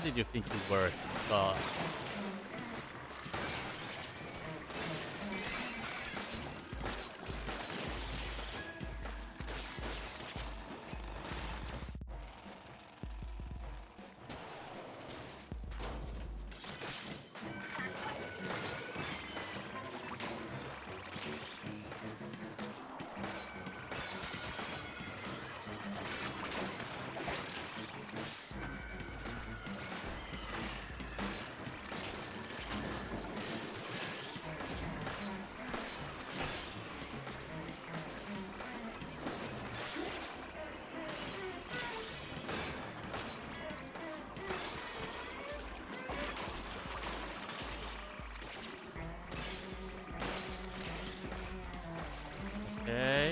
What did you think you were? Uh, okay.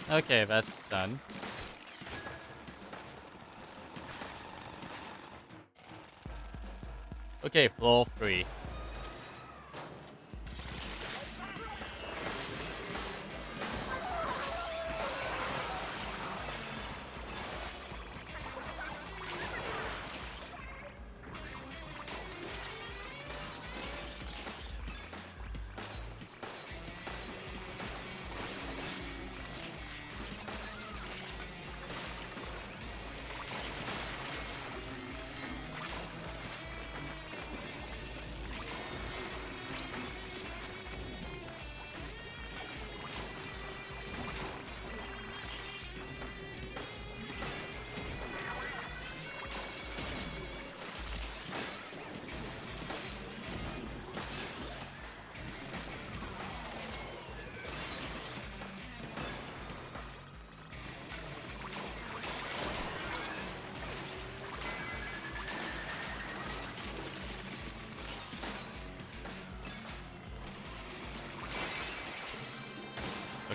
Okay, that's done. Okay, floor 3.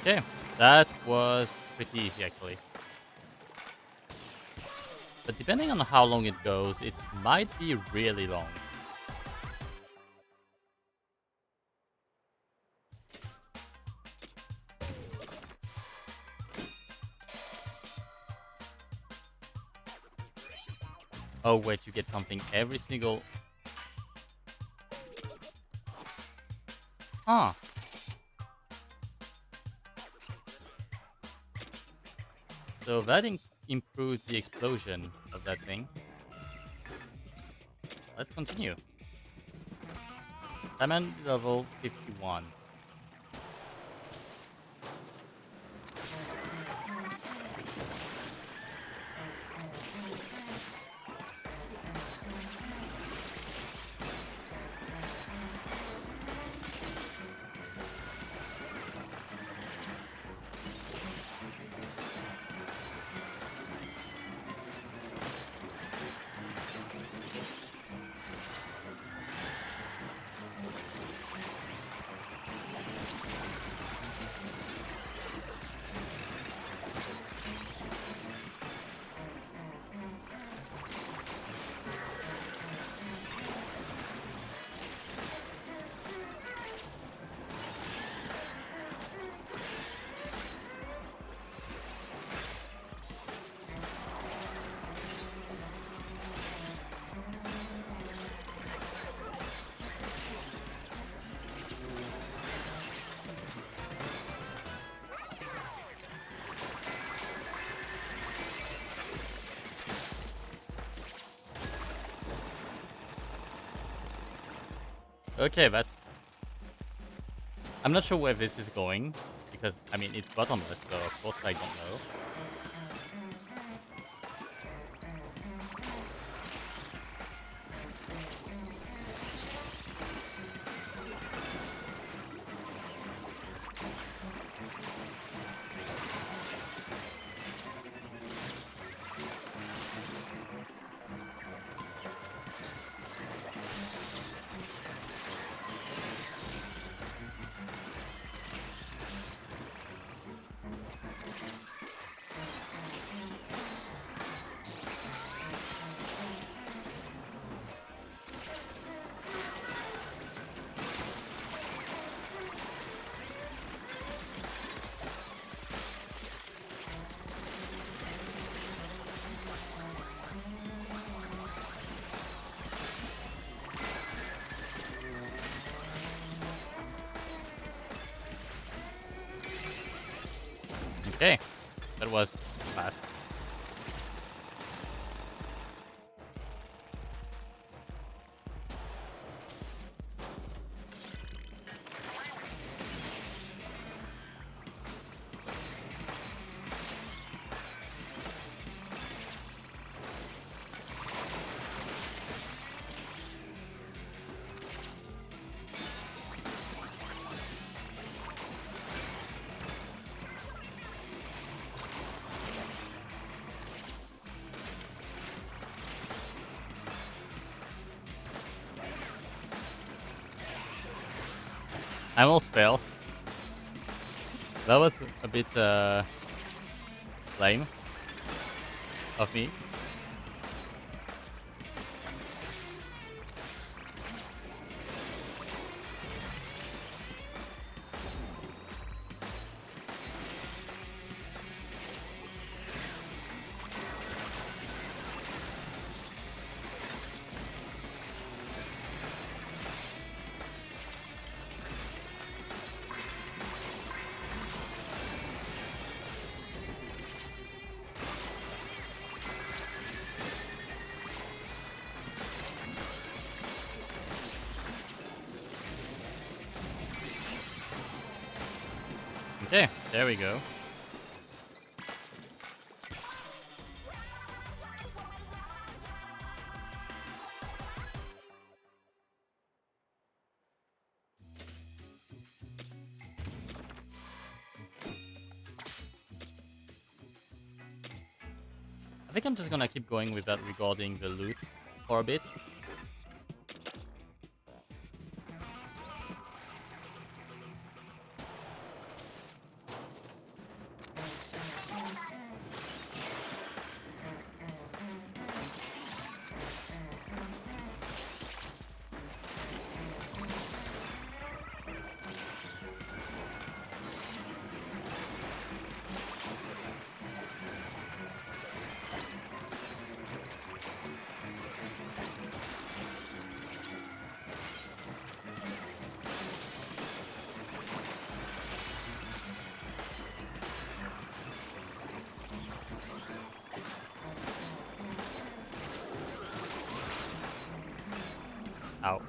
Okay, that was pretty easy actually. But depending on how long it goes, it might be really long. Oh wait, you get something every single... Huh. So that improved the explosion of that thing. Let's continue. Diamond level 51. Okay, that's... I'm not sure where this is going, because, I mean, it's bottomless, so of course I don't know. Okay, that was fast. I almost fell. That was a bit lame of me. Okay, there we go. I think I'm just gonna keep going with that regarding the loot for a bit. Ow.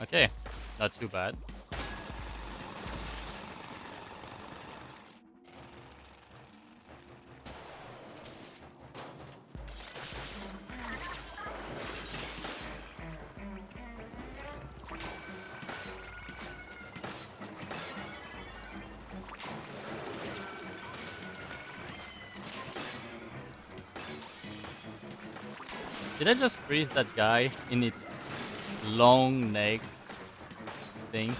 Okay, not too bad. Did I just freeze that guy in its long neck thing?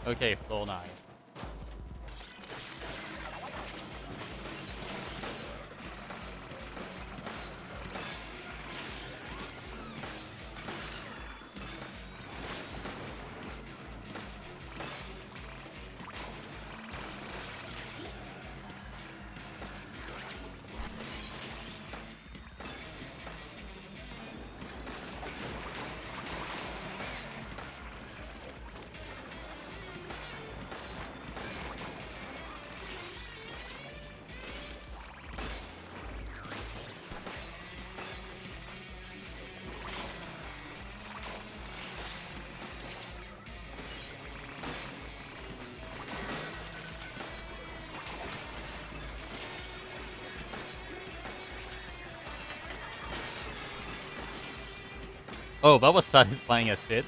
Okay, floor 9. Oh, that was satisfying as shit.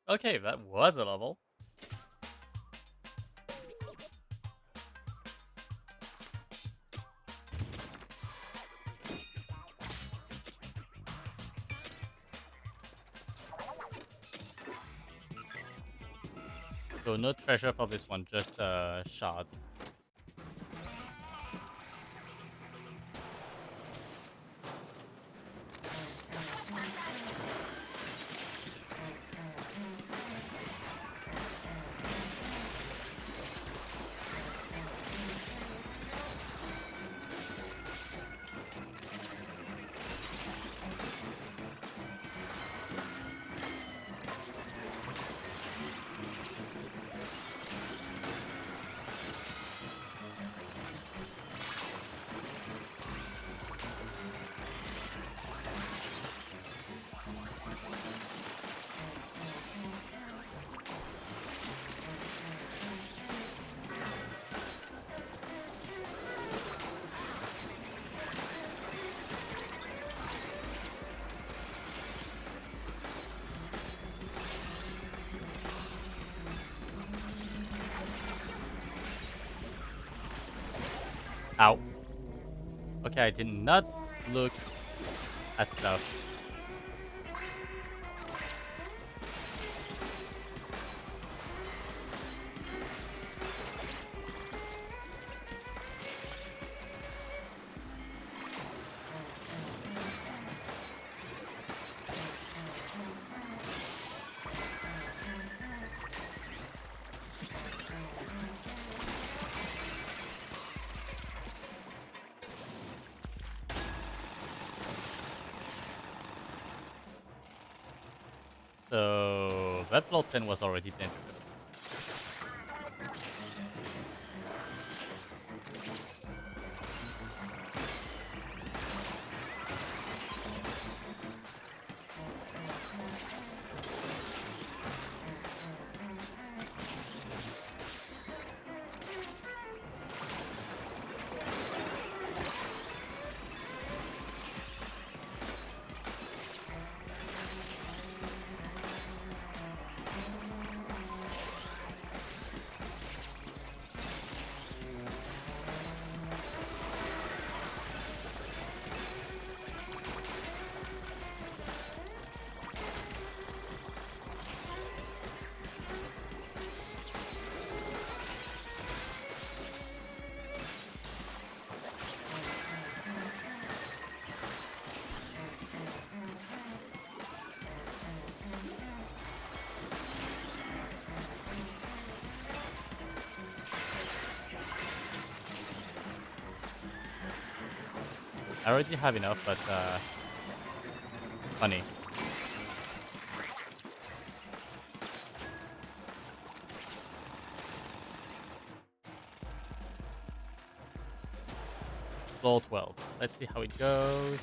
Okay, that was a level. So no treasure for this one, just shards. Ow. Okay, I did not look at stuff. So that floor 10 was already dangerous. I already have enough, but funny. Floor 12. Let's see how it goes.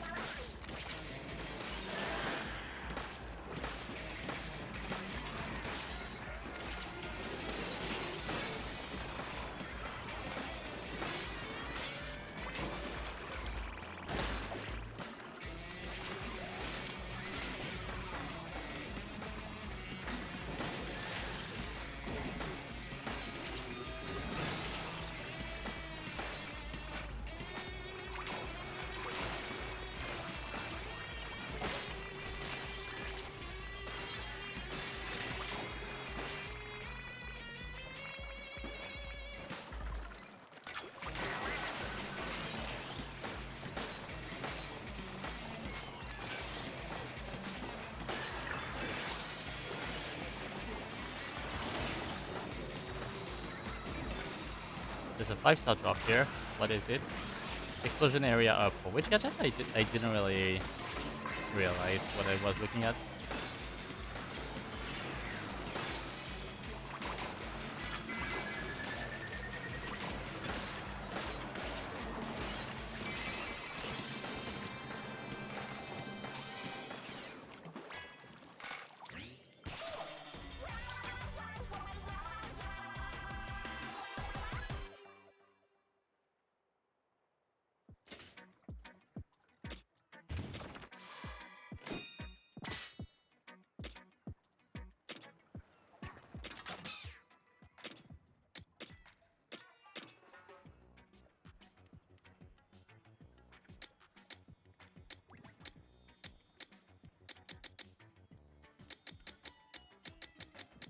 there's a 5-star drop here. What is it? Explosion area up. For which gadget? I didn't really realize what I was looking at.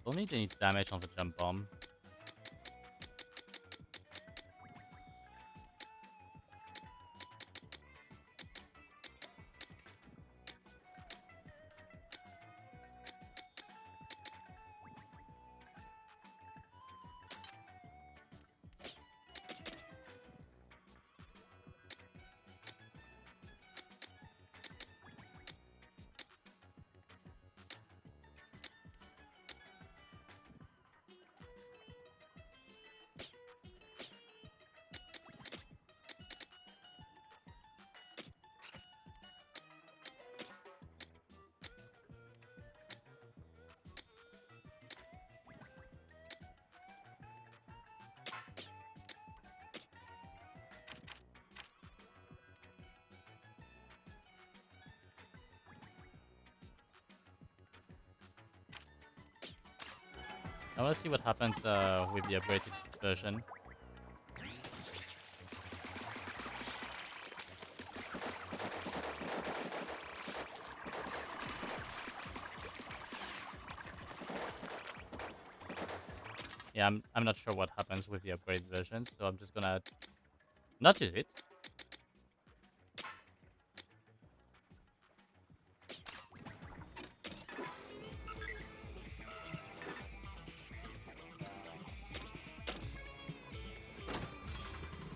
Don't need any damage on the jump bomb. I want to see what happens with the upgraded version. Yeah, I'm not sure what happens with the upgraded version, so I'm just gonna not use it.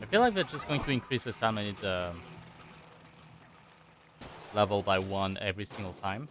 I feel like they're just going to increase the salmon level by 1 every single time.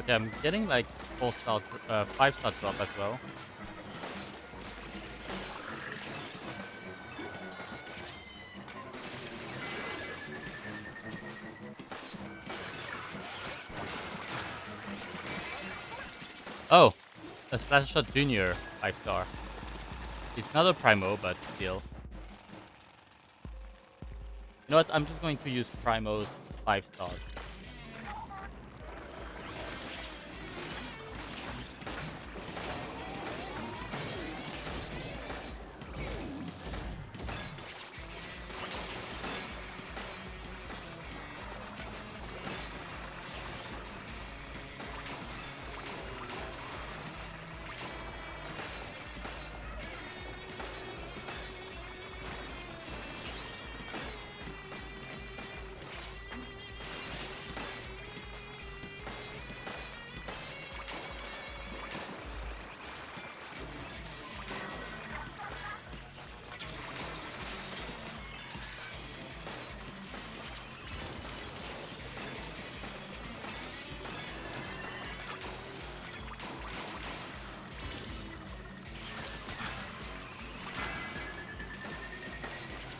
Okay, I'm getting like 4-star, 5-star drop as well. Oh, a Splash Shot Junior 5-star. It's not a Primo, but still. You know what? I'm just going to use Primo's 5 stars.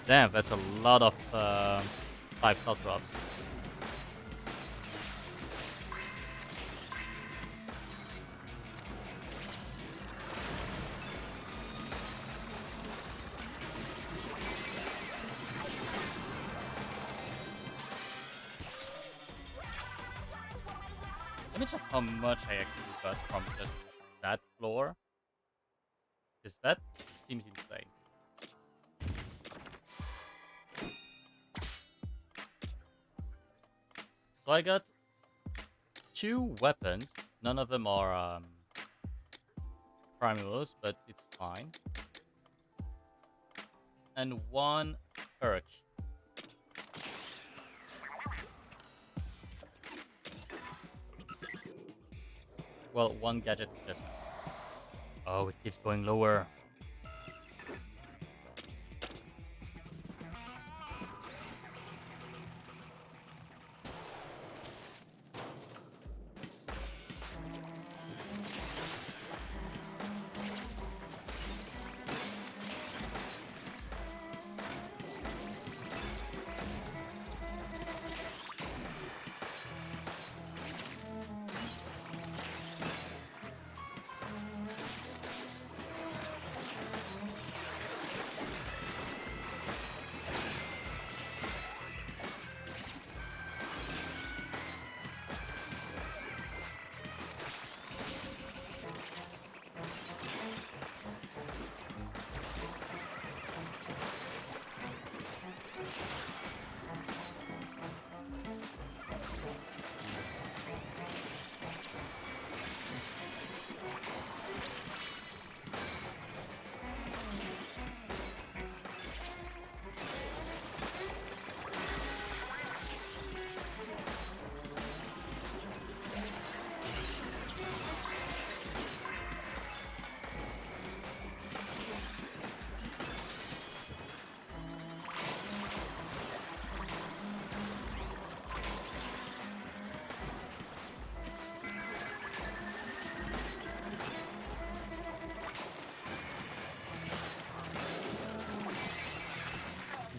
Damn, that's a lot of 5-star drops. Let me check how much I actually got from just that floor. Because that seems insane. So I got 2 weapons. None of them are Primos, but it's fine. And 1 perk. Well, 1 gadget adjustment. Oh, it keeps going lower.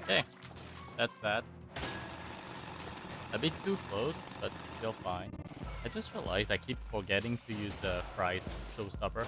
Okay, that's bad. A bit too close, but still fine. I just realized I keep forgetting to use the prize showstopper.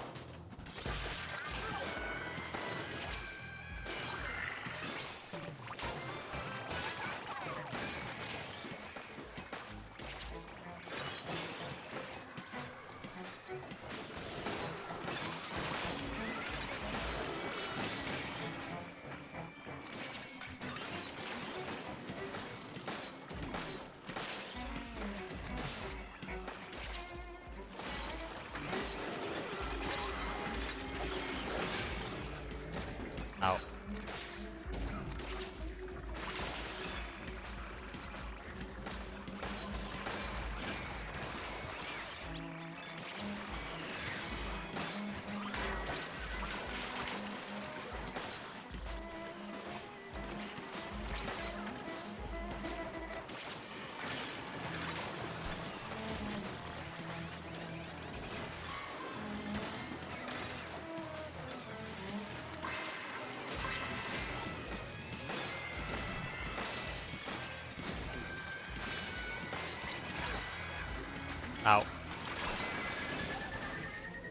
Ow.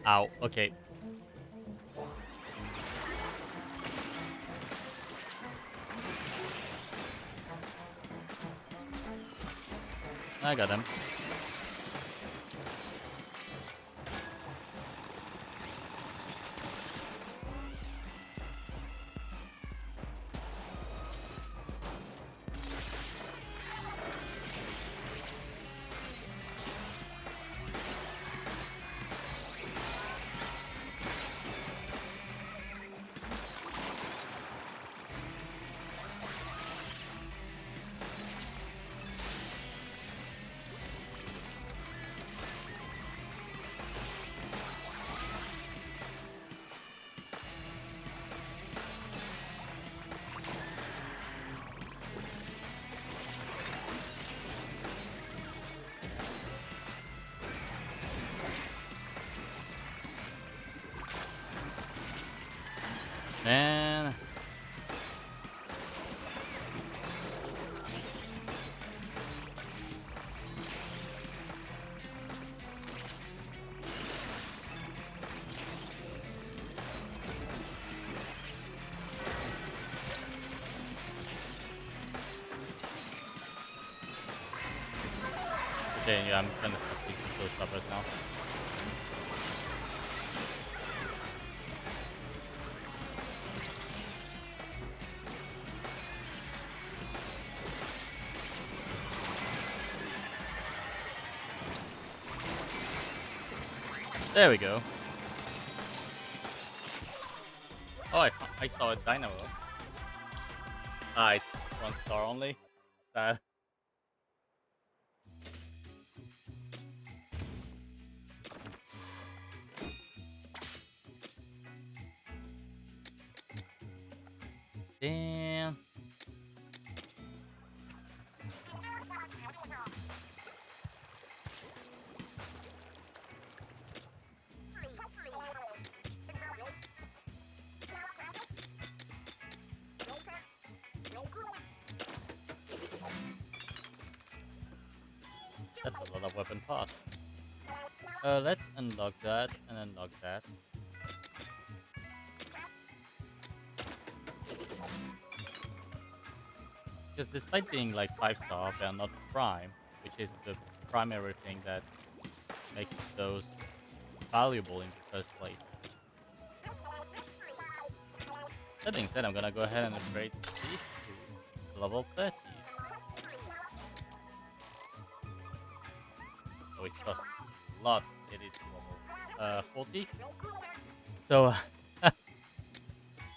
Ow. Okay. I got him. Man. Okay, yeah, I'm gonna stop using showstoppers now. There we go. Oh, I saw a dynamo. Ah, it's 1 star only. That. Damn. That's a lot of weapon parts. Let's unlock that and unlock that. Because despite being like 5 star, they are not prime, which is the primary thing that makes those valuable in the first place. That being said, I'm gonna go ahead and upgrade these two to level 30. So it costs a lot to get it to level 40. So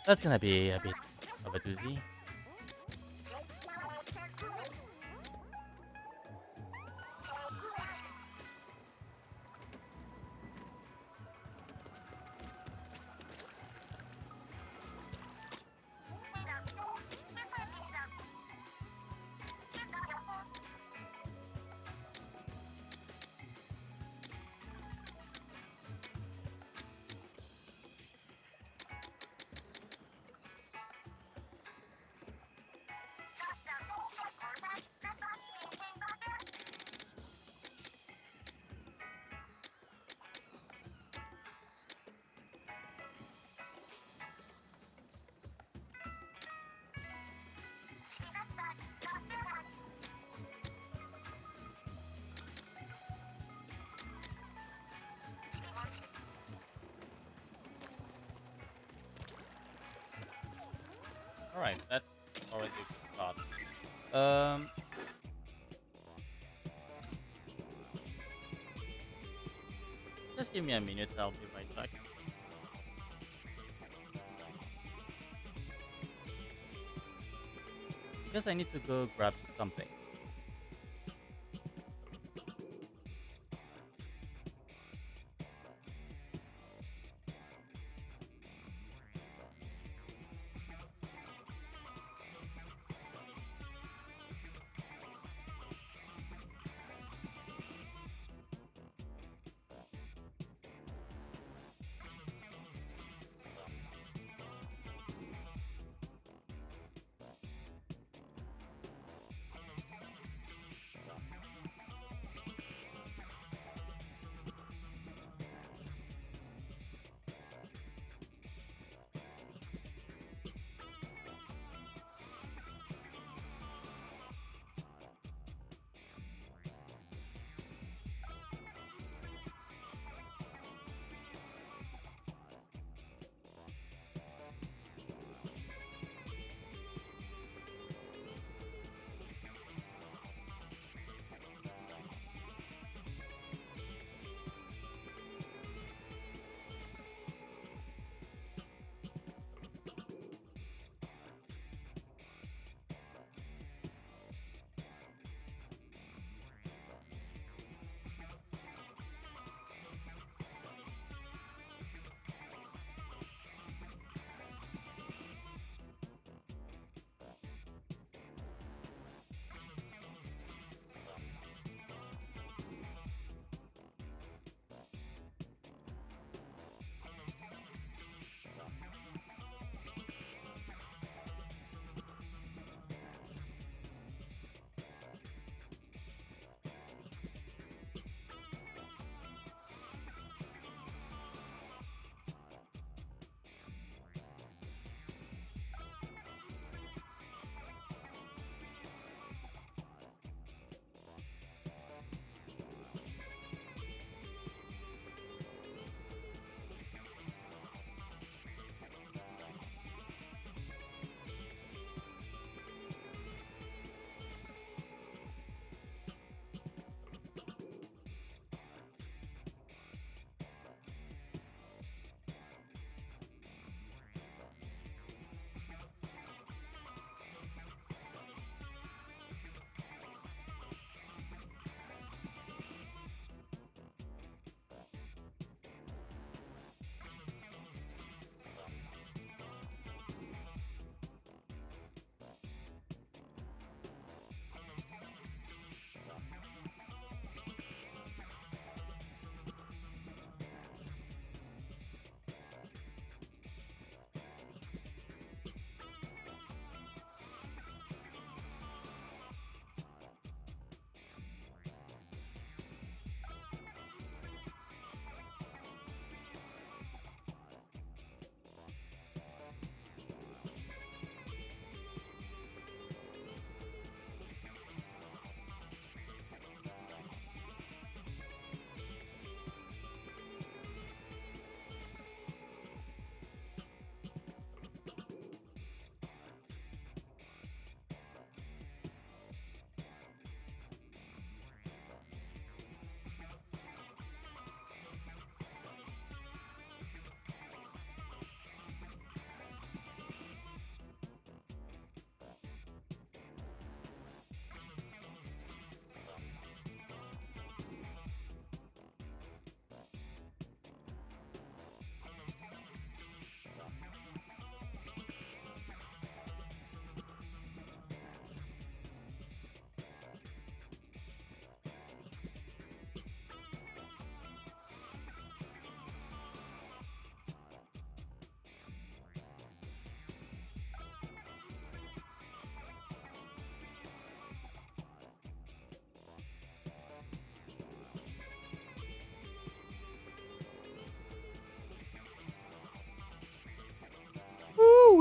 that's gonna be a bit of a doozy. Alright, that's already a good start. Just give me a minute, I'll be right back. Because I need to go grab something.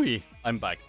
Whee! I'm back.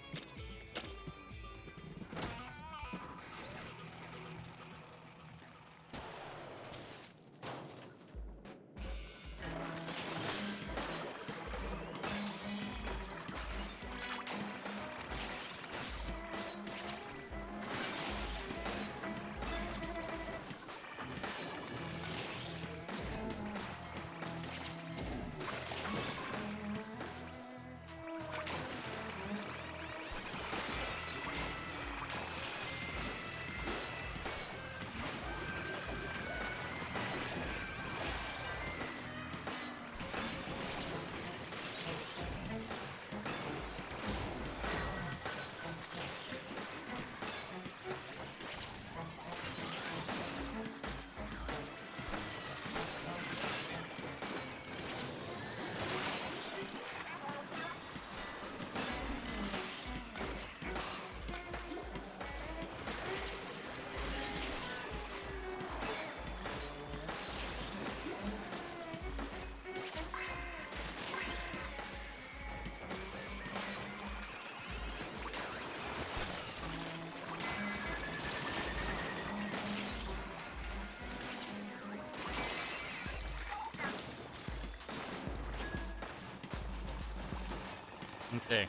Okay.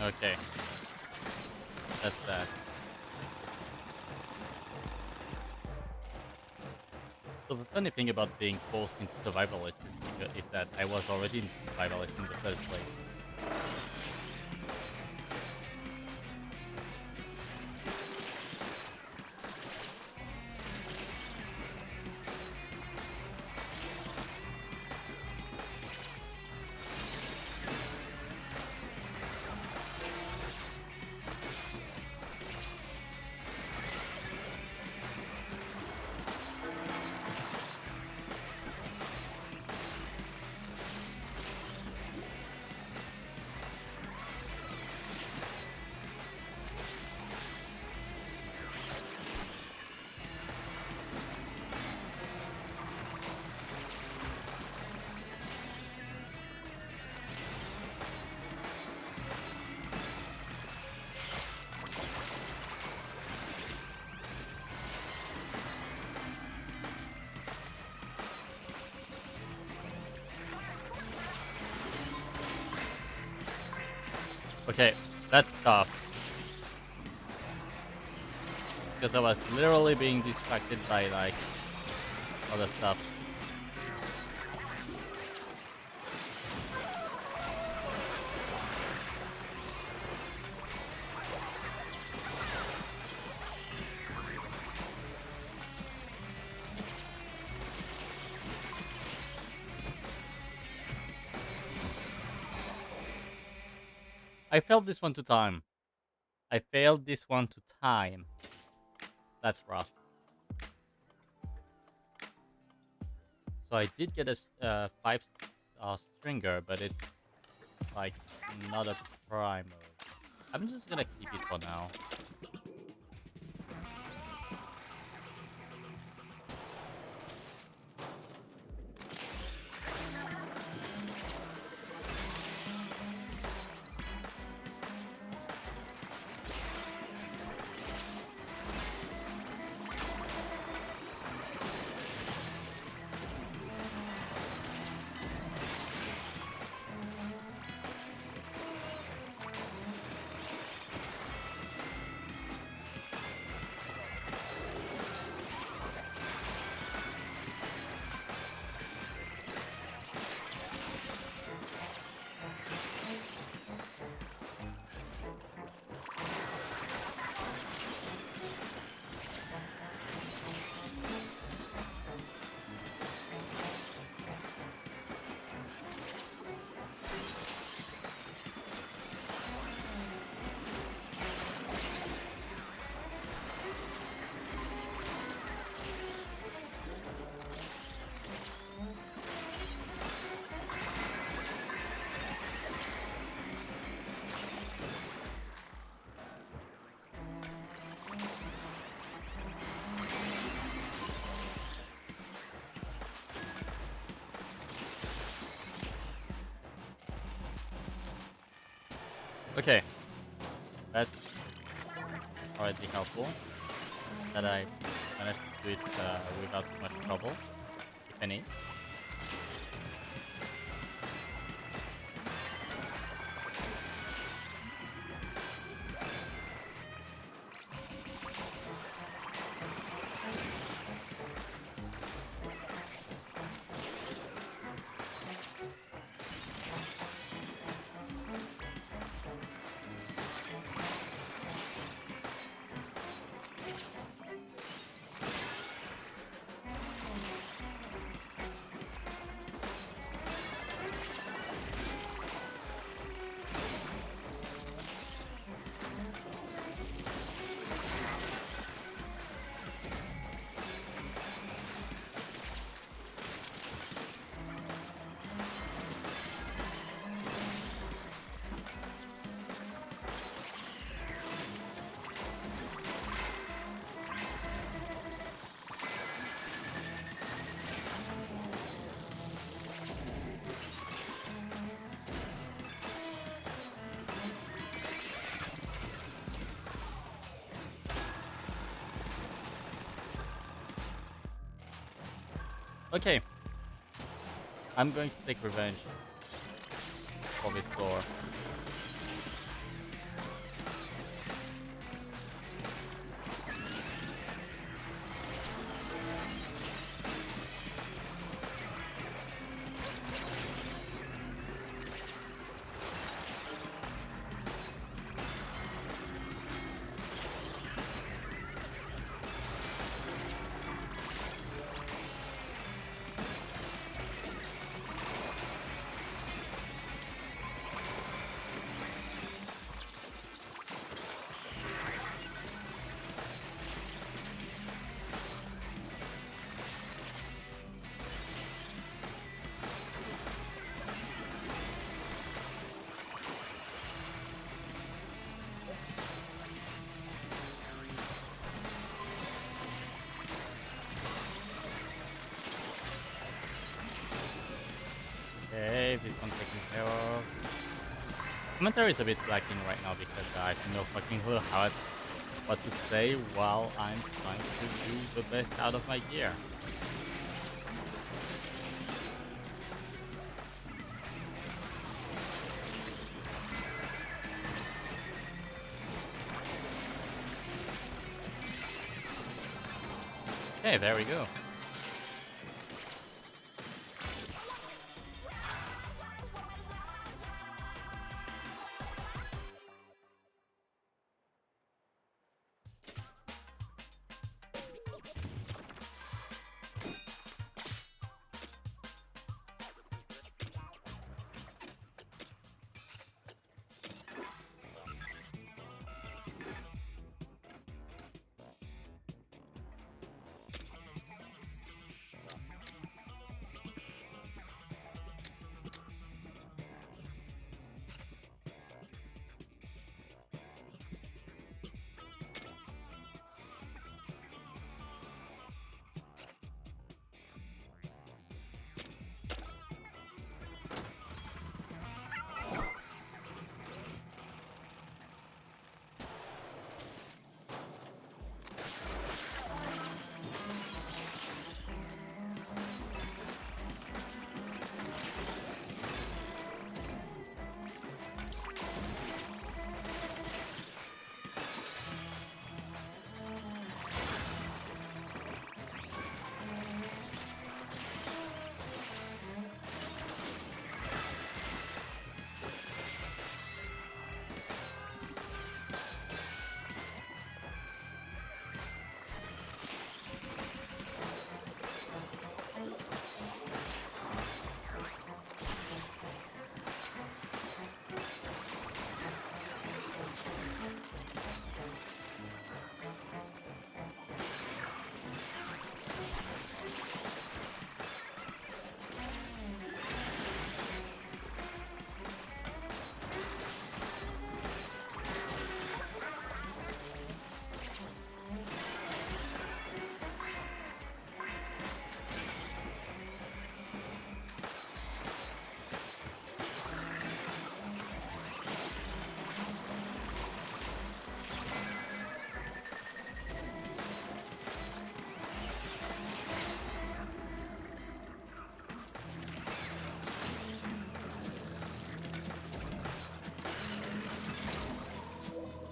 Okay. That's that. So the funny thing about being forced into survivalist is that I was already in survivalist in the first place. Okay, that's tough. Because I was literally being distracted by, like, other stuff. I failed this one to time. I failed this one to time. That's rough. So I did get a 5 stringer, but it's like not a prime mode. I'm just gonna keep it for now. Okay, that's already helpful. That I managed to do it without too much trouble, if any. Okay, I'm going to take revenge for this floor. Okay, this one's taken care of. Commentary is a bit lacking right now because I have no fucking clue what to say while I'm trying to do the best out of my gear. Okay, there we go.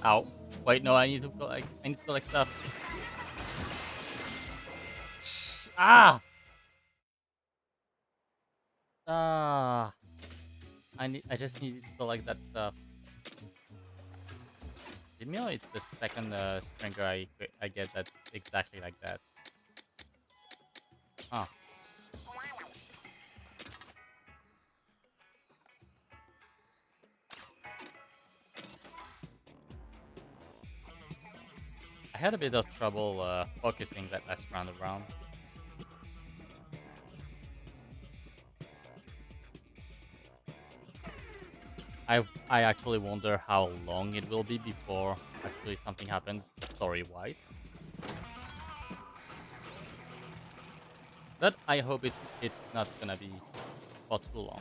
Ow. Wait, no, I need to collect. I need to collect stuff. Ah! Ah! I just needed to collect that stuff. Didn't know it's the second stringer I get that exactly like that. Huh. I had a bit of trouble focusing that last round around. I actually wonder how long it will be before actually something happens story-wise. But I hope it's not gonna be for too long.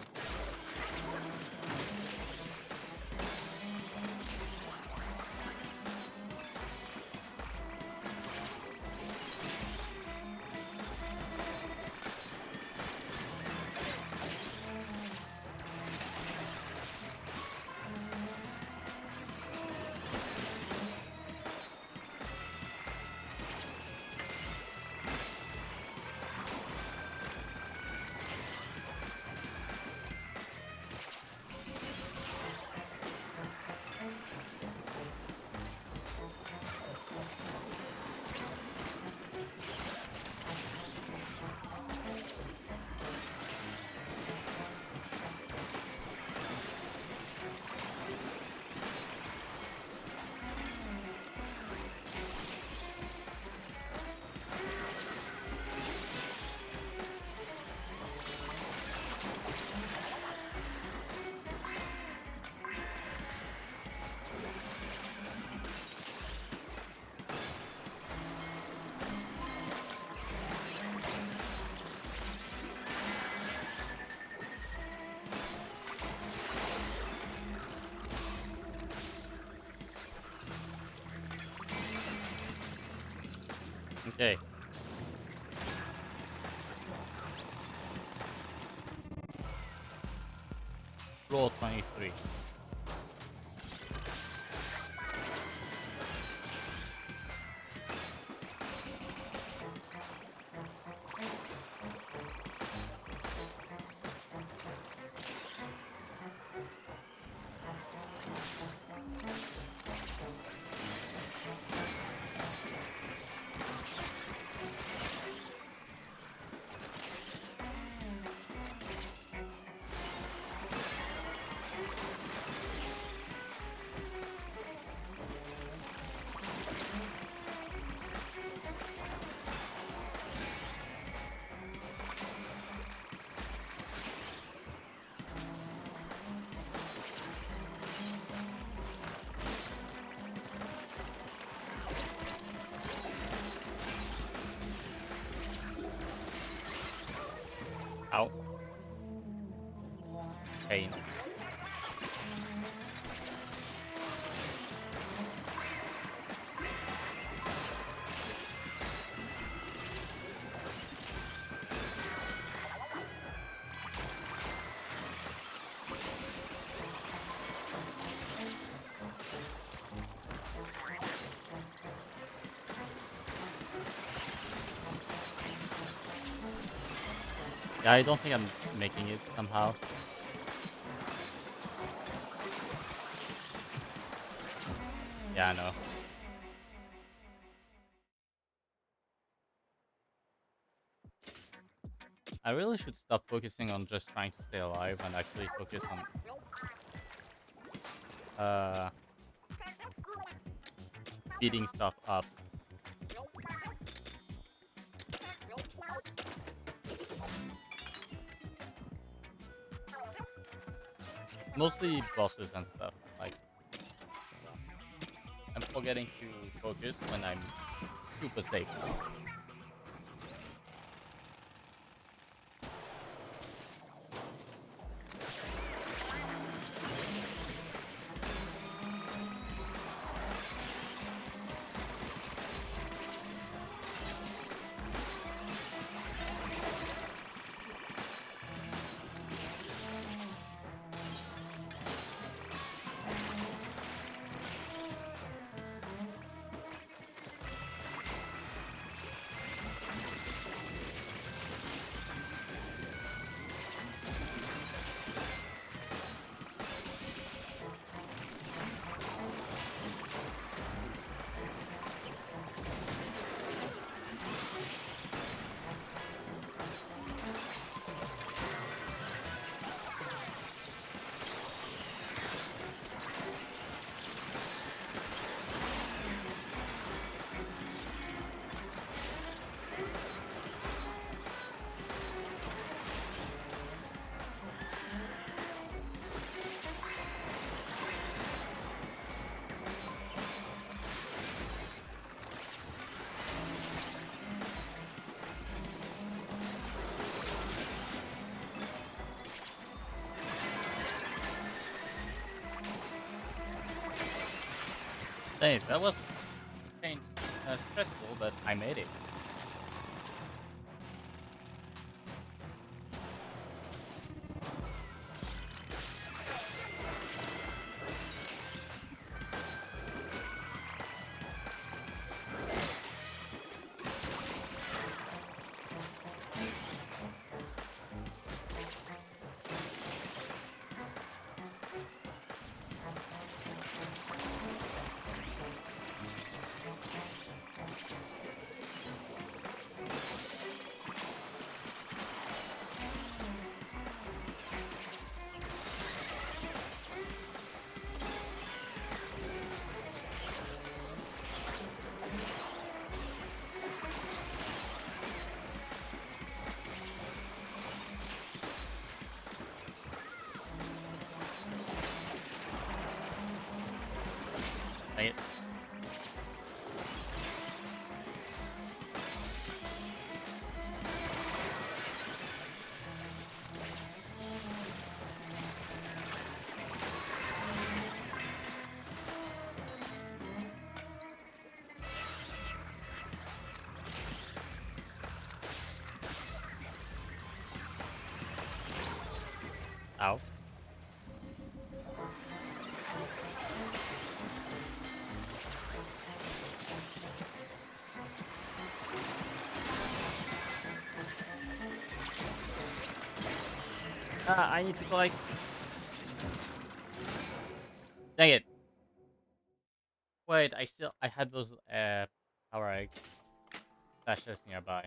Okay. Roll 23. Ow. Pain. Yeah, I don't think I'm making it somehow. Yeah, I know. I really should stop focusing on just trying to stay alive and actually focus on uh beating stuff up. Mostly bosses and stuff. Like I'm forgetting to focus when I'm super safe. Hey, that was kind stressful, but I made it. Dang it. Ow. I need to like. Dang it. Wait, I had those power egg stashes nearby.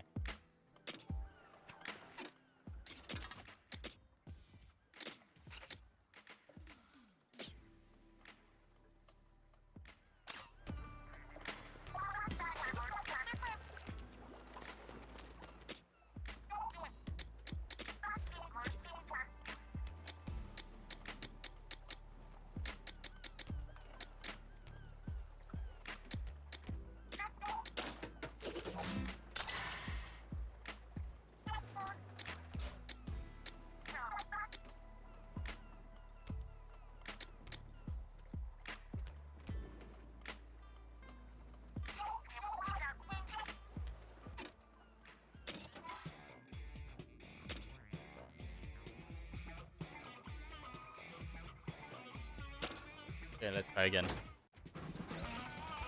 Okay, let's try again.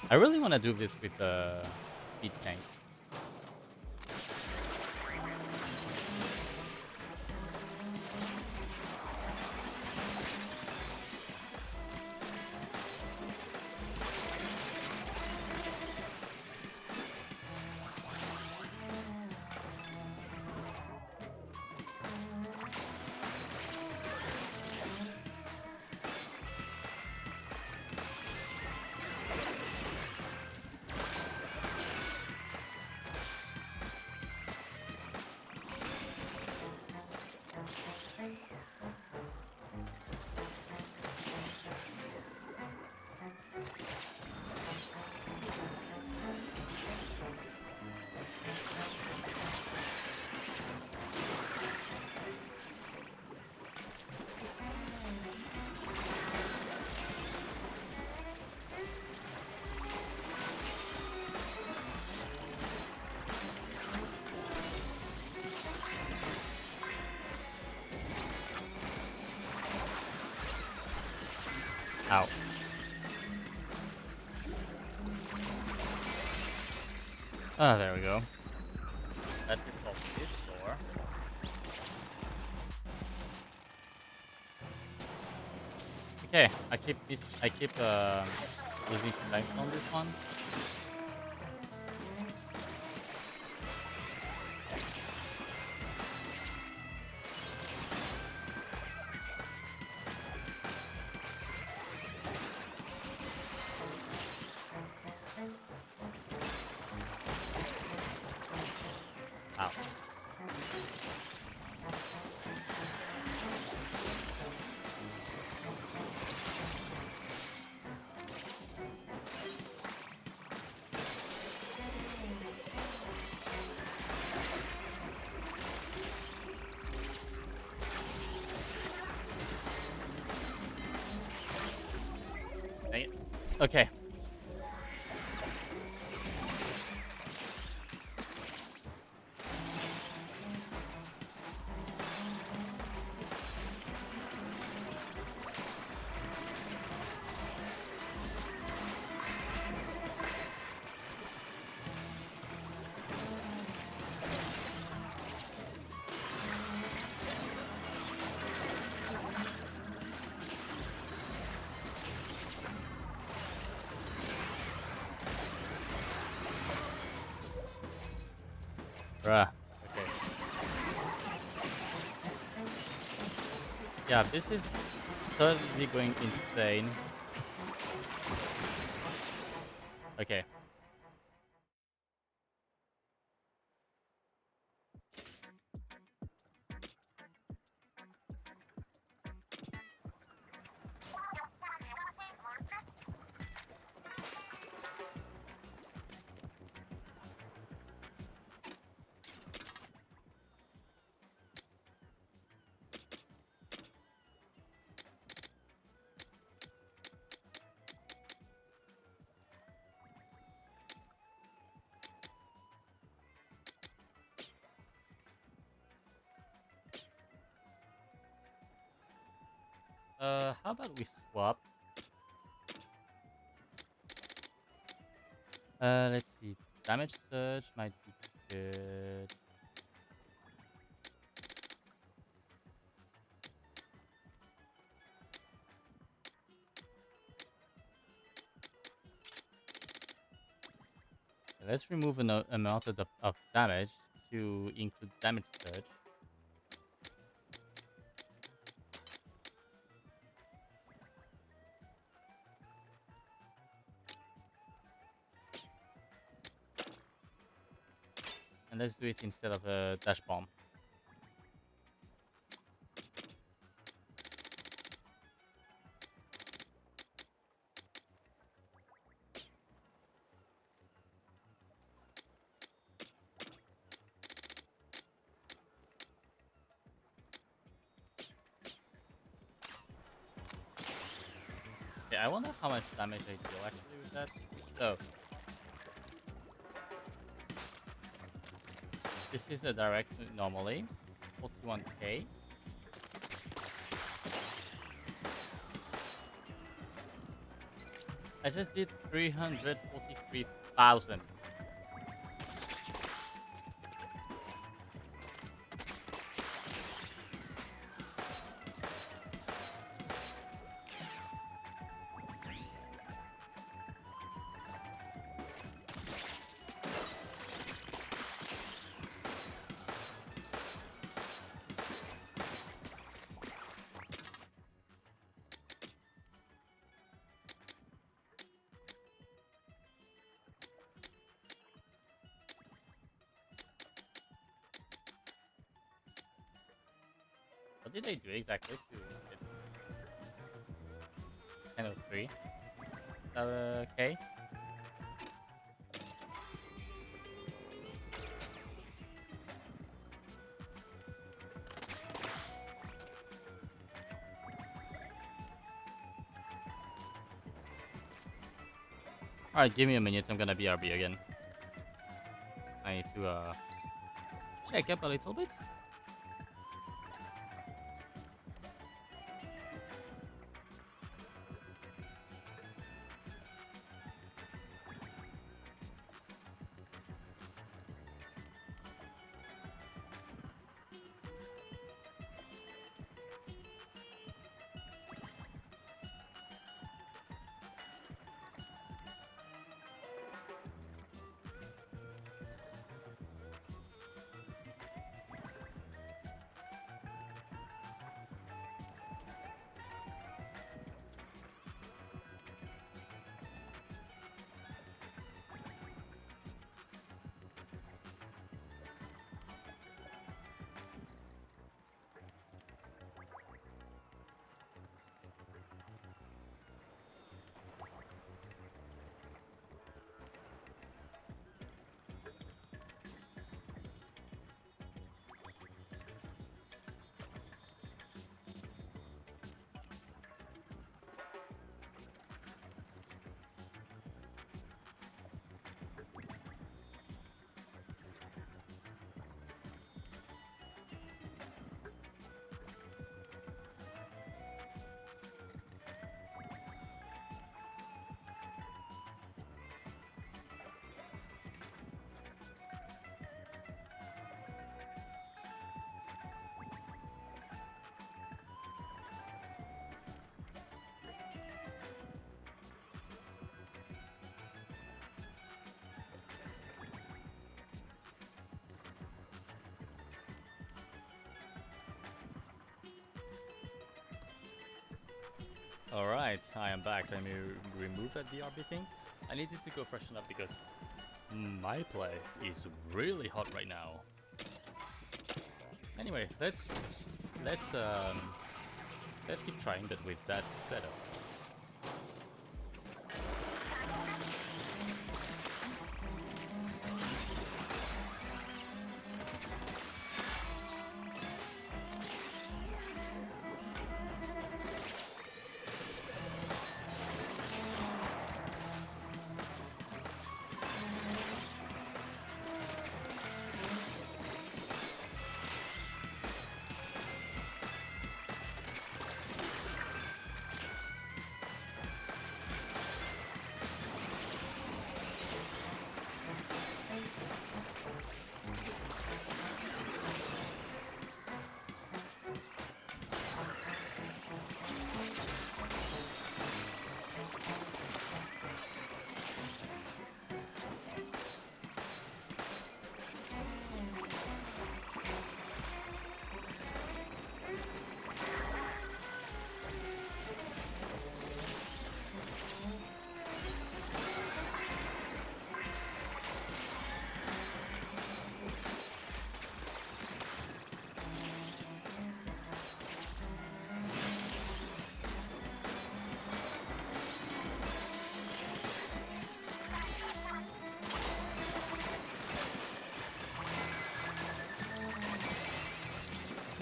I really want to do this with the speed tank. Ow. Ah, there we go. That's it for this floor. Okay, I keep losing strength on this one. Ow. Dang it. Okay. Bruh. Okay. Yeah, this is totally going insane. Okay. How about we swap? Let's see. Damage surge might be good. Let's remove a method of damage to include damage surge. And let's do it instead of a dash bomb. Okay, I wonder how much damage I deal actually with that. So, this is a direct normally. 41k. I just did 343,000. What did I do exactly to get 1003? Okay. Alright, give me a minute. I'm gonna BRB again. I need to check up a little bit. Alright, I am back. Let me remove that BRB thing. I needed to go freshen up because my place is really hot right now. Anyway, let's keep trying, but with that setup.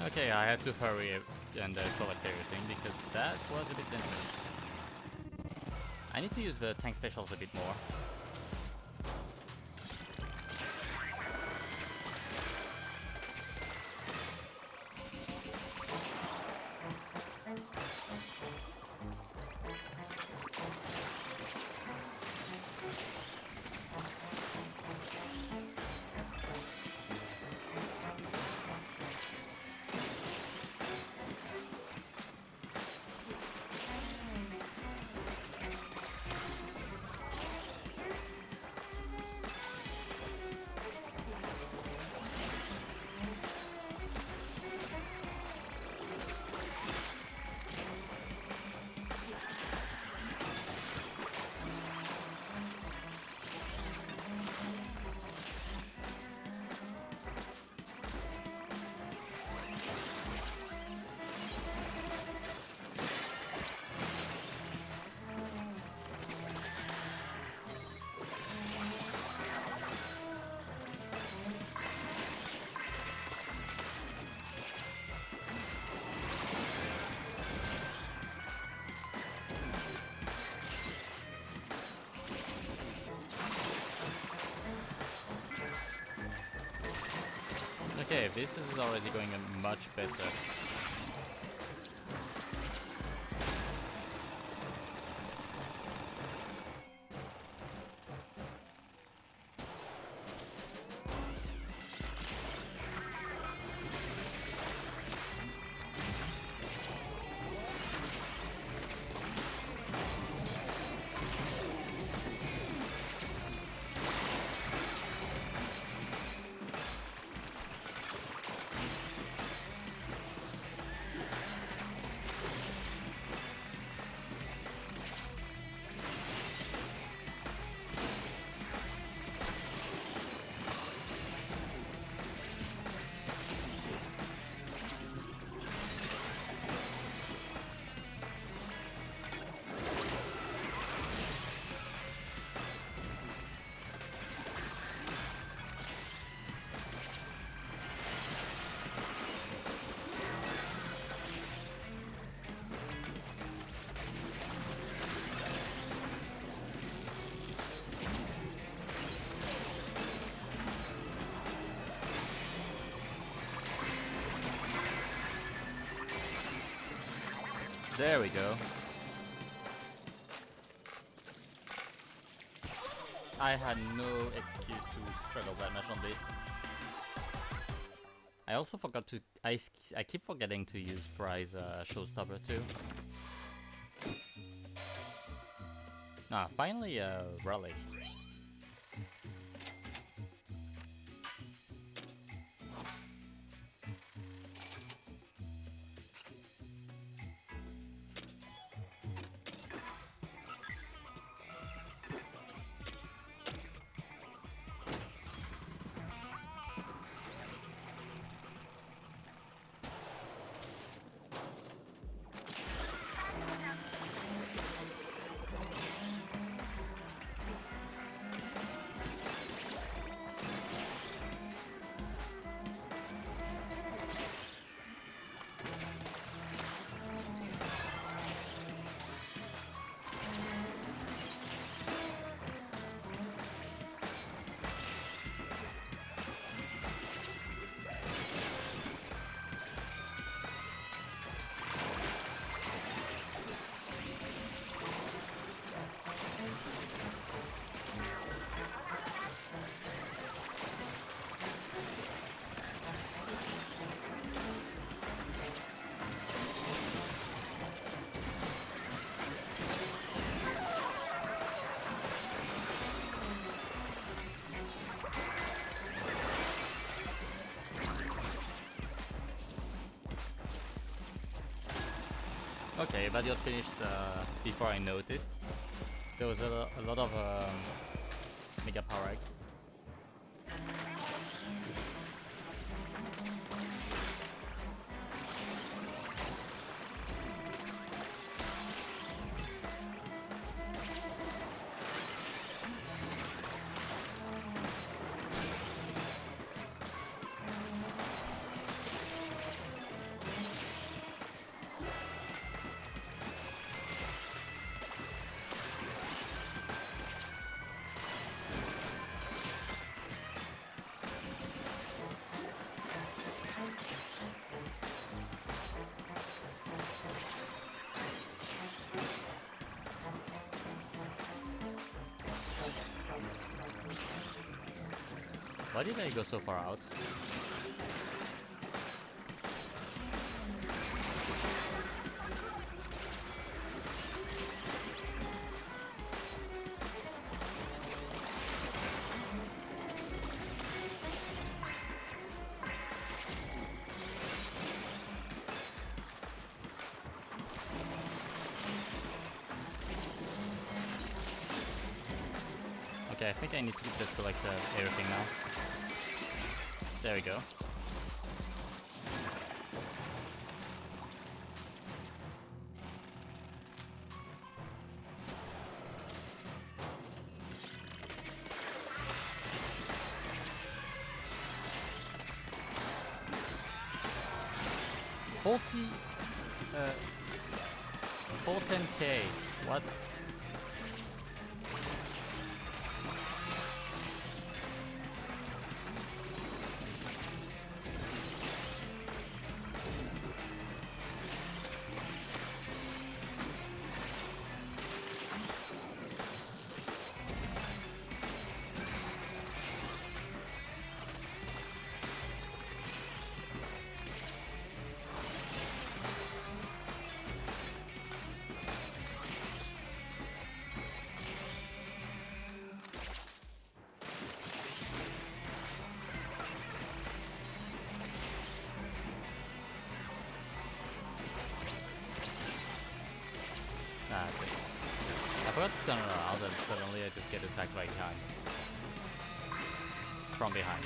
Okay, I had to hurry and collect everything because that was a bit dangerous. I need to use the tank specials a bit more. Okay, this is already going much better. There we go. I had no excuse to struggle that much on this. I also forgot to... I keep forgetting to use Fry's showstopper too. Ah, finally a relic. Okay, but you finished before I noticed. There was a lot of Mega Power X. Why did I go so far out? Okay, I think I need to just collect everything now. There we go. $40, 410k. What? Ah, okay. I forgot to turn around and suddenly I just get attacked right behind. From behind.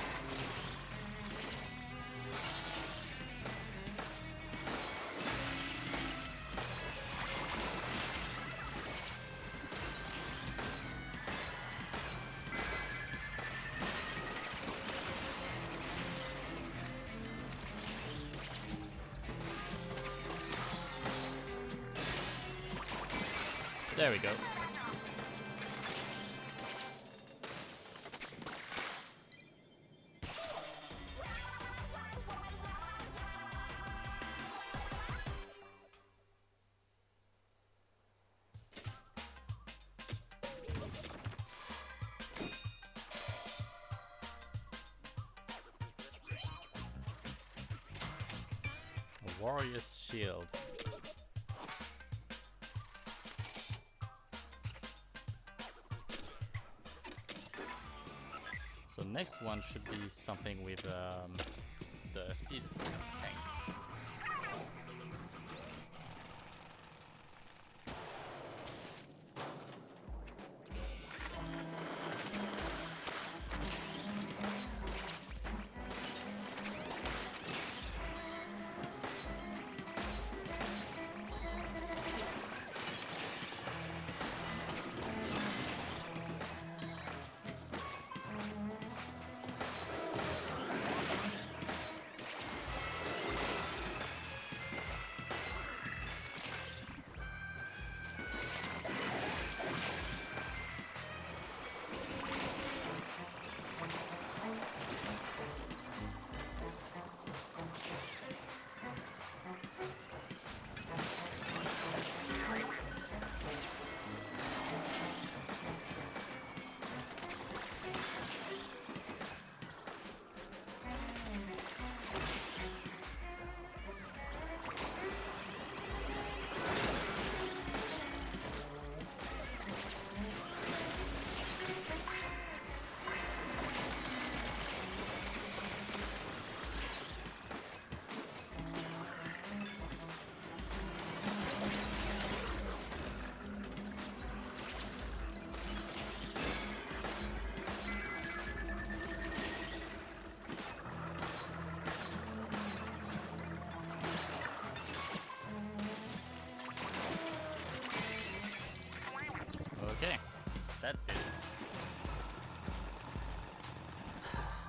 There we go. A warrior's shield. So next one should be something with the speed tank.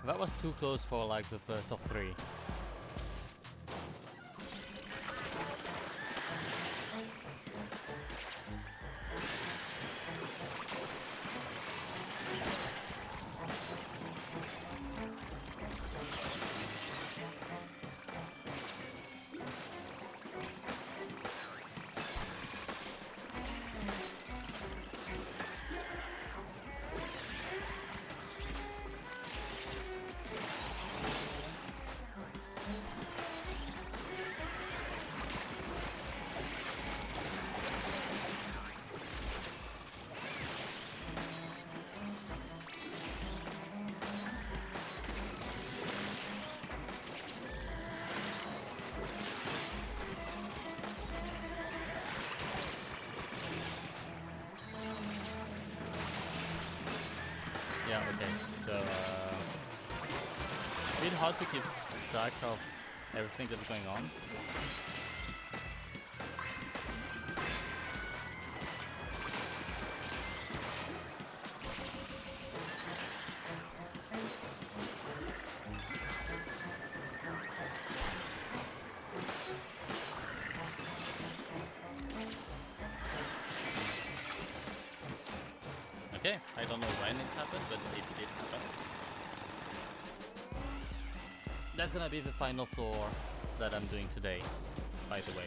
That was too close for like the first of 3. Yeah, okay. So, a bit hard to keep track of everything that's going on. Okay, I don't know when it happened, but it did happen. That's gonna be the final floor that I'm doing today, by the way.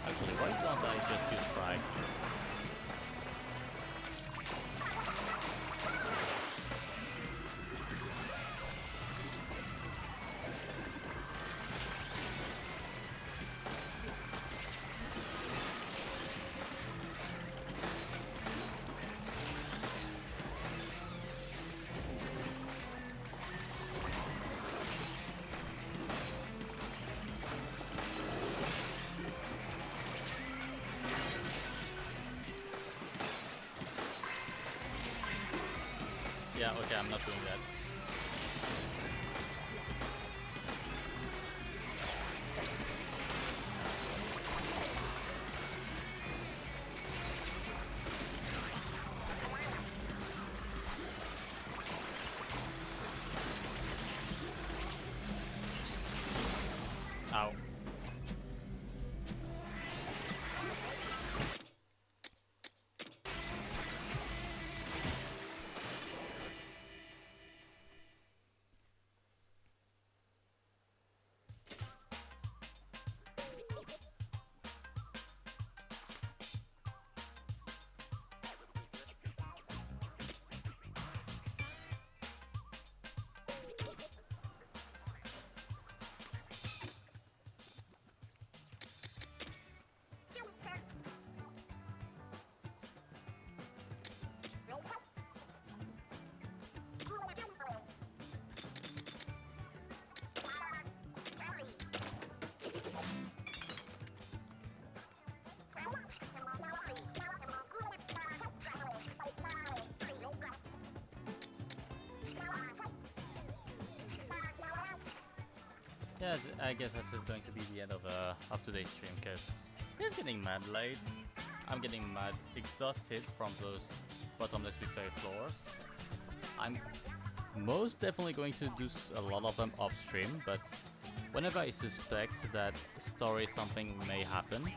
Actually, why don't I just use Frag? Yeah, okay, I'm not doing that. Ow. Yeah, I guess that's just going to be the end of today's stream, because it's getting mad late. I'm getting mad exhausted from those bottomless buffet floors. I'm most definitely going to do a lot of them off stream, but whenever I suspect that story something may happen,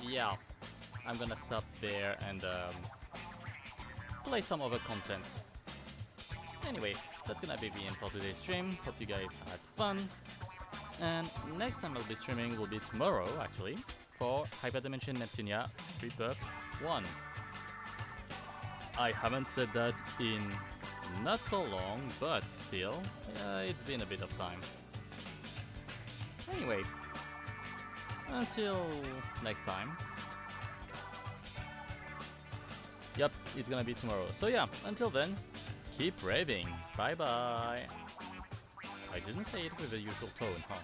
yeah, I'm gonna stop there and play some other content. Anyway, that's gonna be the end for today's stream. Hope you guys had fun. And next time I'll be streaming will be tomorrow, actually, for Hyperdimension Neptunia Rebirth 1. I haven't said that in not so long, but still, it's been a bit of time. Anyway, until next time. Yep, it's gonna be tomorrow. So yeah, until then, keep raving. Bye bye. I didn't say it with the usual tone, huh?